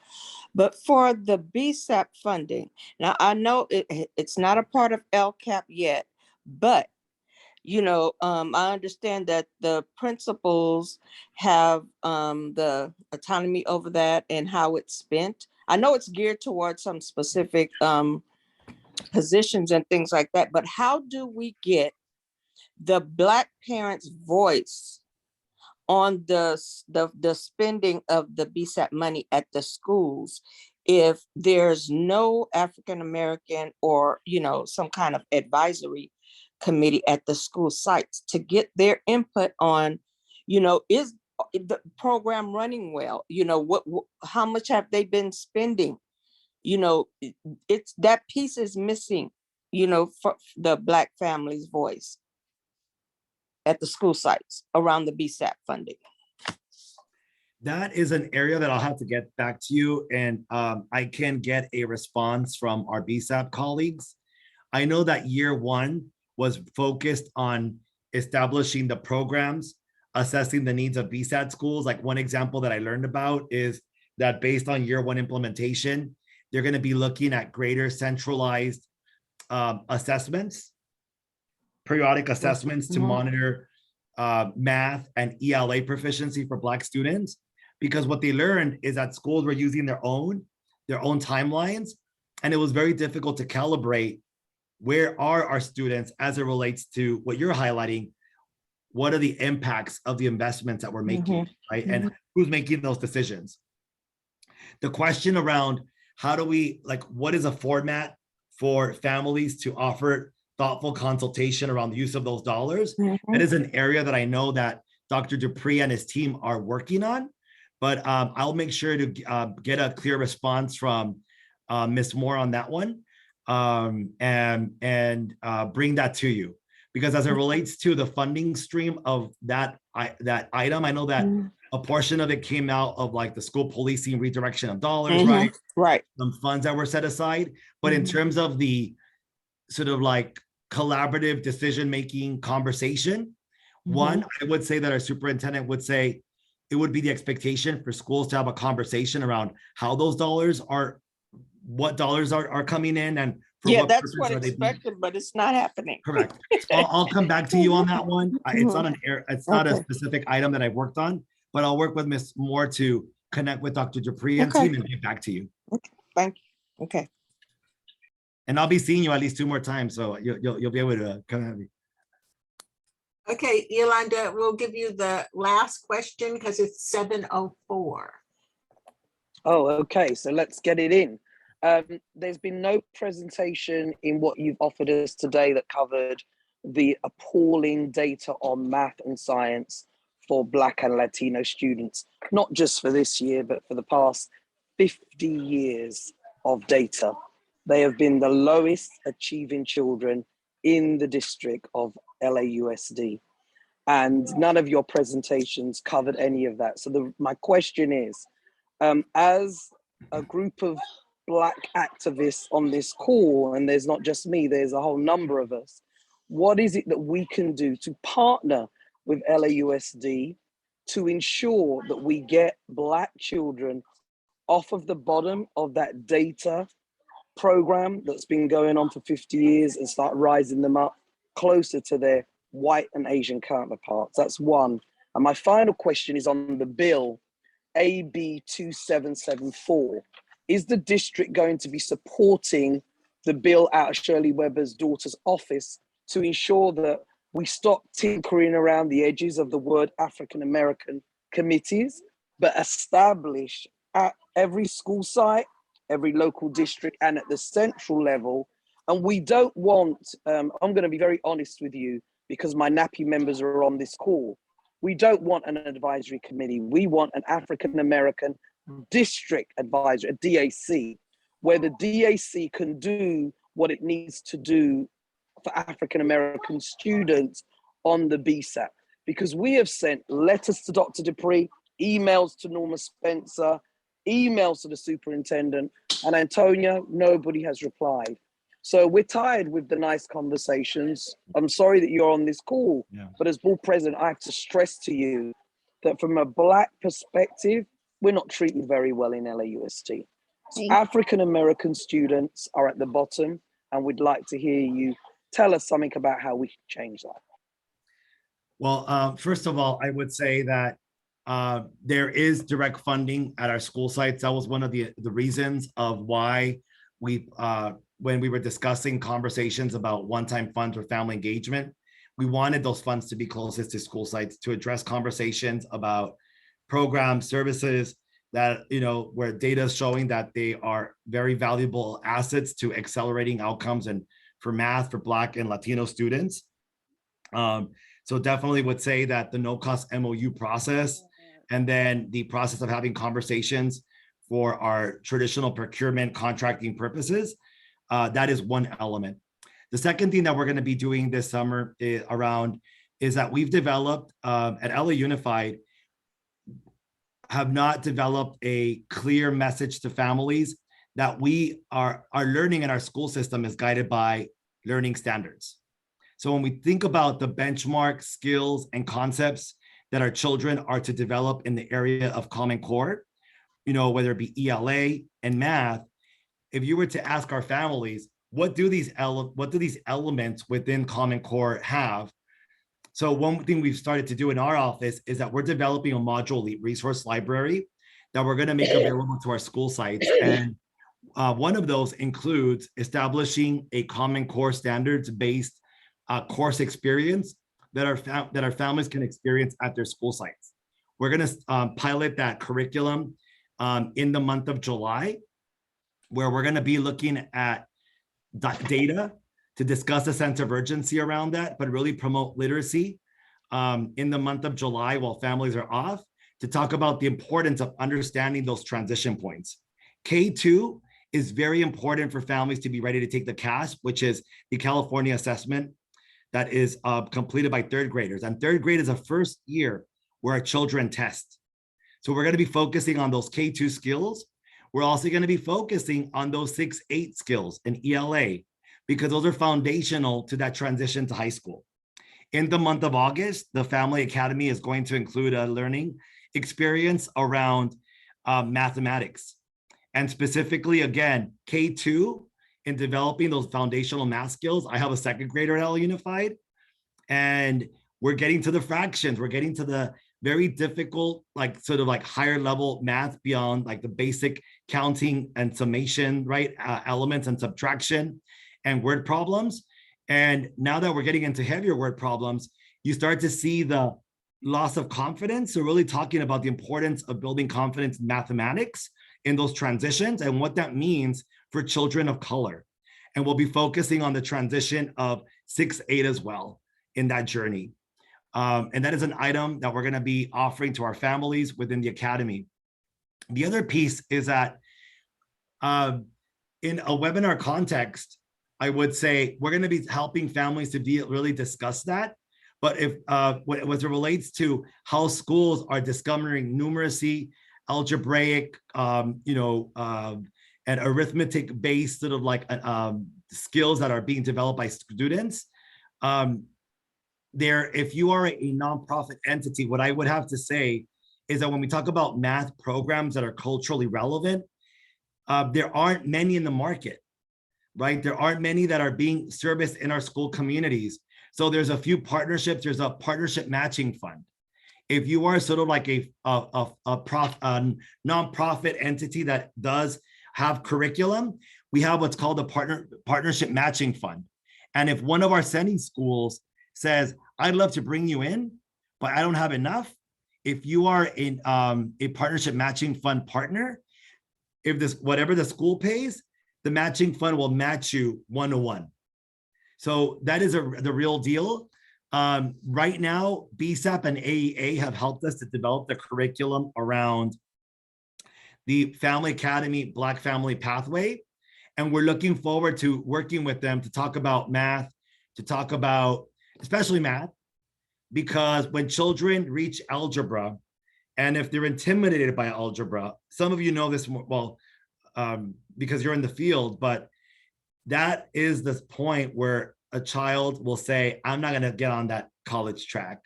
but for the BSAP funding, now I know it's not a part of LCAP yet, but you know, I understand that the principals have the autonomy over that and how it's spent. I know it's geared towards some specific positions and things like that, but how do we get the Black parents' voice on the spending of the BSAP money at the schools if there's no African American or, you know, some kind of advisory committee at the school sites to get their input on, you know, is the program running well? You know, how much have they been spending? You know, it's that piece is missing, you know, for the Black families' voice at the school sites around the BSAP funding. That is an area that I'll have to get back to you, and I can get a response from our BSAP colleagues. I know that year one was focused on establishing the programs, assessing the needs of BSAT schools. Like one example that I learned about is that based on year one implementation, they're going to be looking at greater centralized assessments, periodic assessments to monitor math and ELA proficiency for Black students. Because what they learned is that schools were using their own timelines, and it was very difficult to calibrate where are our students as it relates to what you're highlighting. What are the impacts of the investments that we're making, right? And who's making those decisions? The question around how do we, like, what is a format for families to offer thoughtful consultation around the use of those dollars? That is an area that I know that Dr. Dupree and his team are working on, but I'll make sure to get a clear response from Ms. Moore on that one, and bring that to you. Because as it relates to the funding stream of that item, I know that a portion of it came out of like the school policing redirection of dollars, right? Right. Some funds that were set aside. But in terms of the sort of like collaborative decision-making conversation, one, I would say that our superintendent would say it would be the expectation for schools to have a conversation around how those dollars are, what dollars are coming in, and for what that's purpose what are they expected, but it's not happening. Correct. So I'll come back to you on that one. It's not it's not a specific item that I've worked on, but I'll work with Ms. Moore to connect with Dr. Dupree and team and get back to you. Thank you. Okay. And I'll be seeing you at least 2 more times, so you'll be able to come at me. Okay, Yolanda, we'll give you the last question because it's 7:04. Oh, okay. So let's get it in. There's been no presentation in what you've offered us today that covered the appalling data on math and science for Black and Latino students, not just for this year, but for the past 50 years of data. They have been the lowest achieving children in the district of LAUSD. And none of your presentations covered any of that. So my question is, as a group of Black activists on this call, and there's not just me, there's a whole number of us, what is it that we can do to partner with LAUSD to ensure that we get Black children off of the bottom of that data program that's been going on for 50 years and start rising them up closer to their white and Asian counterparts. That's one. And my final question is on the bill, AB 2774. Is the district going to be supporting the bill out of Shirley Weber's daughter's office to ensure that we stop tinkering around the edges of the word African American committees, but establish at every school site, every local district, and at the central level? And we don't want, I'm going to be very honest with you, because my NAPI members are on this call. We don't want an advisory committee. We want an African American district advisor, a DAC, where the DAC can do what it needs to do for African American students on the BSAP. Because we have sent letters to Dr. Dupree, emails to Norma Spencer, emails to the superintendent, and Antonia, nobody has replied. So we're tired with the nice conversations. I'm sorry that you're on this call, but as board president, I have to stress to you that from a Black perspective, we're not treated very well in LAUSD. African American students are at the bottom, and we'd like to hear you tell us something about how we can change that. Well, first of all, I would say that there is direct funding at our school sites. That was one of the reasons of why we, when we were discussing conversations about one-time funds or family engagement, we wanted those funds to be closest to school sites to address conversations about programs, services that, where data is showing that they are very valuable assets to accelerating outcomes and for math for Black and Latino students. So definitely would say that the no-cost MOU process, and then the process of having conversations for our traditional procurement contracting purposes, that is one element. The second thing that we're going to be doing this summer is that we've developed at LA Unified, have not developed a clear message to families that our learning in our school system is guided by learning standards. So when we think about the benchmark skills and concepts that our children are to develop in the area of Common Core, whether it be ELA and math, if you were to ask our families, what do these elements within Common Core have? So one thing we've started to do in our office is that we're developing a module resource library that we're going to make available to our school sites. And one of those includes establishing a Common Core standards-based course experience that our families can experience at their school sites. We're going to pilot that curriculum in the month of July, where we're going to be looking at data to discuss a sense of urgency around that, but really promote literacy in the month of July while families are off, to talk about the importance of understanding those transition points. K2 is very important for families to be ready to take the CASP, which is the California assessment that is completed by third graders. And third grade is a first year where our children test. So we're going to be focusing on those K2 skills. We're also going to be focusing on those 6-8 skills in ELA, because those are foundational to that transition to high school. In the month of August, the Family Academy is going to include a learning experience around mathematics. And specifically, again, K2, in developing those foundational math skills. I have a second grader at LA Unified, and we're getting to the fractions. We're getting to the very difficult, higher level math beyond the basic counting and summation, right? Elements and subtraction and word problems. And now that we're getting into heavier word problems, you start to see the loss of confidence. So really talking about the importance of building confidence in mathematics in those transitions and what that means for children of color. And we'll be focusing on the transition of 6-8 as well in that journey. And that is an item that we're going to be offering to our families within the academy. The other piece is that in a webinar context, I would say we're going to be helping families to really discuss that. But if as it relates to how schools are discovering numeracy, algebraic, and arithmetic-based skills that are being developed by students, if you are a nonprofit entity, what I would have to say is that when we talk about math programs that are culturally relevant, there aren't many in the market. right? There aren't many that are being serviced in our school communities. So there's a few partnerships. There's a partnership matching fund. If you are sort of like a nonprofit entity that does have curriculum, we have what's called a partnership matching fund. And if one of our sending schools says, I'd love to bring you in, but I don't have enough, if you are in a partnership matching fund partner, if this, whatever the school pays, the matching fund will match you 1-to-1. So that is the real deal. Right now, BSAP and AEA have helped us to develop the curriculum around the Family Academy Black Family Pathway. And we're looking forward to working with them to talk about math, to talk about, especially math, because when children reach algebra, and if they're intimidated by algebra, some of you know this more, well, because you're in the field, but that is the point where a child will say, I'm not gonna get on that college track.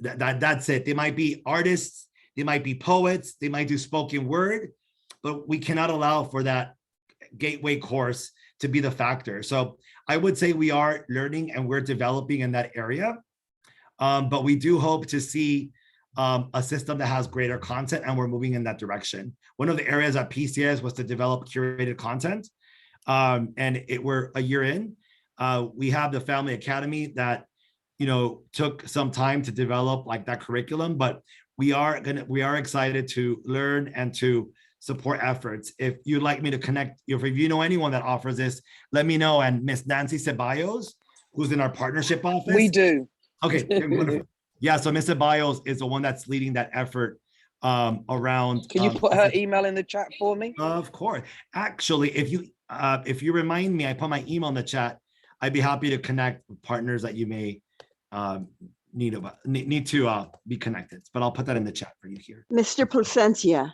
That's it. They might be artists, they might be poets, they might do spoken word, but we cannot allow for that gateway course to be the factor. So I would say we are learning and we're developing in that area. But we do hope to see a system that has greater content, and we're moving in that direction. One of the areas at PCS was to develop curated content. And we're a year in. We have the Family Academy that, you know, took some time to develop like that curriculum, but we are excited to learn and to support efforts. If you'd like me to connect, if you know anyone that offers this, let me know. And Miss Nancy Ceballos, who's in our partnership office. We do. Okay, wonderful. Yeah, so Ms. Ceballos is the one that's leading that effort around. Can you put her email in the chat for me? Of course. Actually, if you remind me, I put my email in the chat. I'd be happy to connect with partners that you may need to be connected. But I'll put that in the chat for you here. Mr. Plascencia,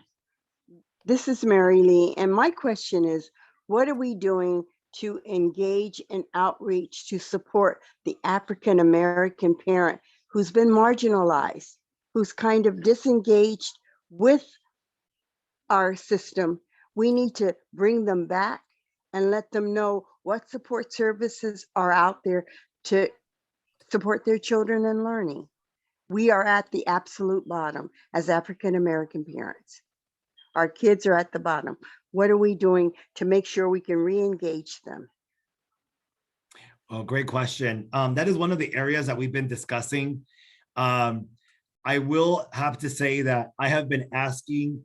this is Mary Lee, and my question is, what are we doing to engage in outreach to support the African American parent who's been marginalized, who's kind of disengaged with our system? We need to bring them back and let them know what support services are out there to support their children in learning. We are at the absolute bottom as African American parents. Our kids are at the bottom. What are we doing to make sure we can re-engage them? Oh, great question. That is one of the areas that we've been discussing. I will have to say that I have been asking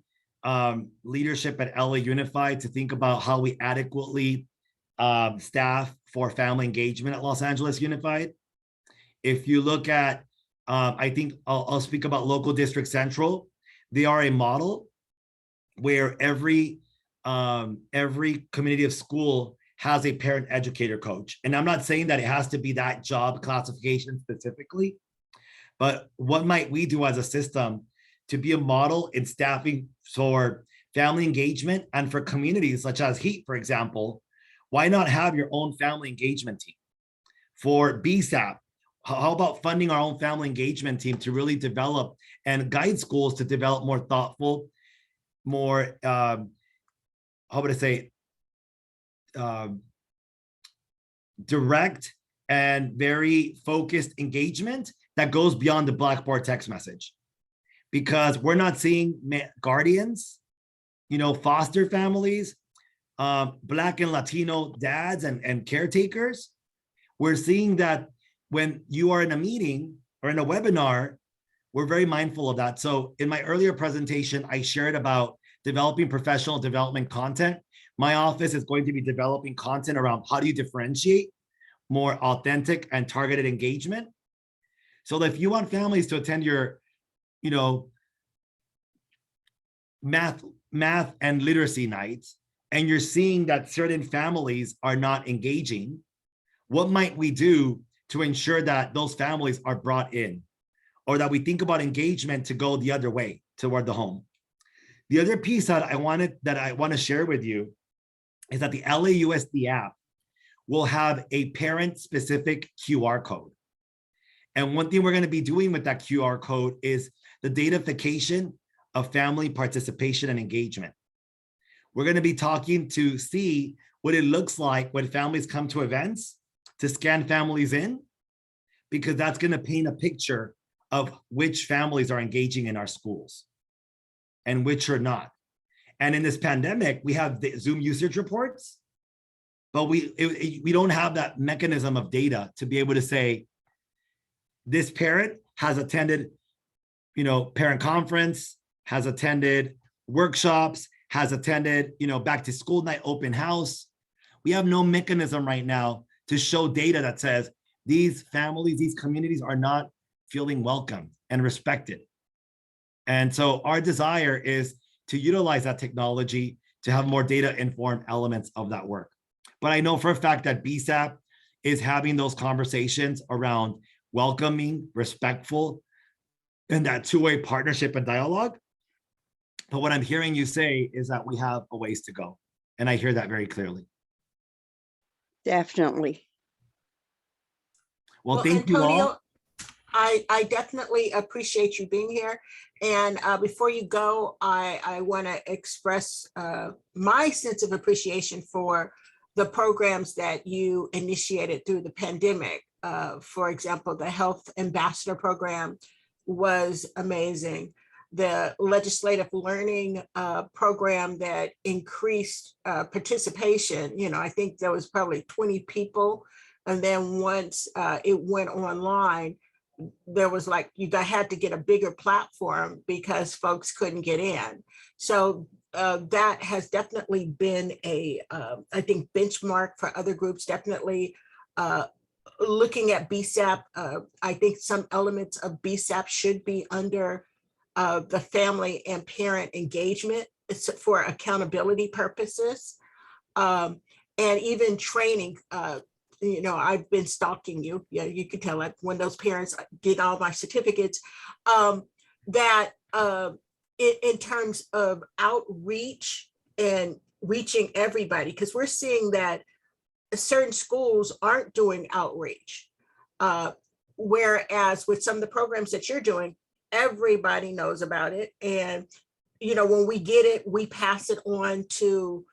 leadership at LA Unified to think about how we adequately staff for family engagement at Los Angeles Unified. If you look at, I think I'll speak about Local District Central. They are a model where every community of school has a parent educator coach. And I'm not saying that it has to be that job classification specifically, but what might we do as a system to be a model in staffing for family engagement and for communities such as HEAT, for example? Why not have your own family engagement team? For BSAP, how about funding our own family engagement team to really develop and guide schools to develop more thoughtful, more, how would I say, direct and very focused engagement that goes beyond the Blackboard text message? Because we're not seeing guardians, you know, foster families, Black and Latino dads and caretakers. We're seeing that when you are in a meeting or in a webinar, we're very mindful of that. So in my earlier presentation, I shared about developing professional development content. My office is going to be developing content around how do you differentiate more authentic and targeted engagement. So that if you want families to attend your, you know, math and literacy nights, and you're seeing that certain families are not engaging, what might we do to ensure that those families are brought in, or that we think about engagement to go the other way toward the home? The other piece that I want to share with you is that the LAUSD app will have a parent-specific QR code. And one thing we're going to be doing with that QR code is the datafication of family participation and engagement. We're going to be talking to see what it looks like when families come to events to scan families in, because that's going to paint a picture of which families are engaging in our schools and which are not. And in this pandemic, we have the Zoom usage reports, but we don't have that mechanism of data to be able to say, this parent has attended, parent conference, has attended workshops, has attended, back to school night open house. We have no mechanism right now to show data that says these families, these communities are not feeling welcome and respected. And so our desire is to utilize that technology to have more data-informed elements of that work. But I know for a fact that BSAP is having those conversations around welcoming, respectful, and that two-way partnership and dialogue. But what I'm hearing you say is that we have a ways to go. And I hear that very clearly. Definitely. Well, thank you all. I definitely appreciate you being here. And before you go, I want to express my sense of appreciation for the programs that you initiated through the pandemic. For example, the Health Ambassador Program was amazing. The Legislative Learning Program that increased participation, I think there was probably 20 people. And then once it went online, there was like, you had to get a bigger platform because folks couldn't get in. So that has definitely been I think, benchmark for other groups, definitely looking at BSAP. I think some elements of BSAP should be under the family and parent engagement for accountability purposes. And even training, I've been stalking you. Yeah, you can tell it when those parents get all my certificates, that in terms of outreach and reaching everybody, because we're seeing that certain schools aren't doing outreach. Whereas with some of the programs that you're doing, everybody knows about it. And, when we get it, we pass it on to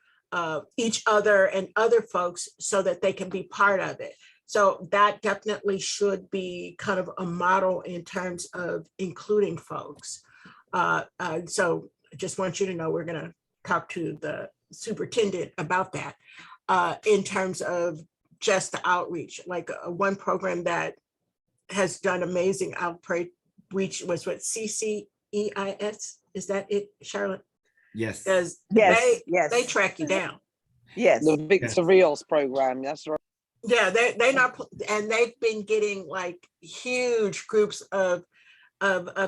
each other and other folks so that they can be part of it. So that definitely should be kind of a model in terms of including folks. So I just want you to know, we're going to talk to the superintendent about that in terms of just the outreach. Like one program that has done amazing outreach was what, CCEIS? Is that it, Charlotte? Yes. Because Yes, they track you down. Yes. The Victor Rios program, that's right. Yeah, they not, and they've been getting like huge groups of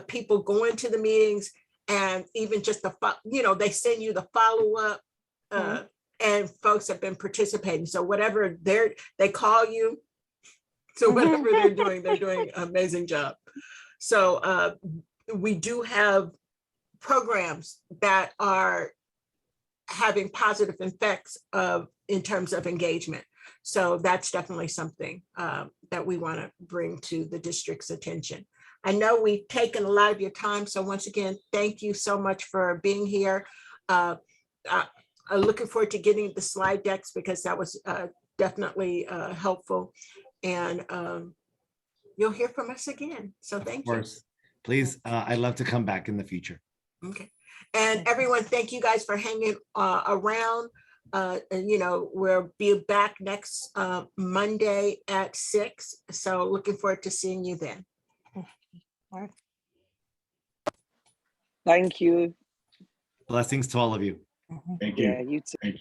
people going to the meetings, and even just they send you the follow-up, and folks have been participating. So whatever they call you, so whatever they're doing an amazing job. So we do have programs that are having positive effects in terms of engagement. So that's definitely something that we want to bring to the district's attention. I know we've taken a lot of your time. So once again, thank you so much for being here. I'm looking forward to getting the slide decks because that was definitely helpful. And you'll hear from us again. So thank you. Of course. Please, I'd love to come back in the future. Okay. And everyone, thank you guys for hanging around. We'll be back next Monday at 6. So looking forward to seeing you then. Thank you. Blessings to all of you. Thank you. Yeah, you too. Thank you.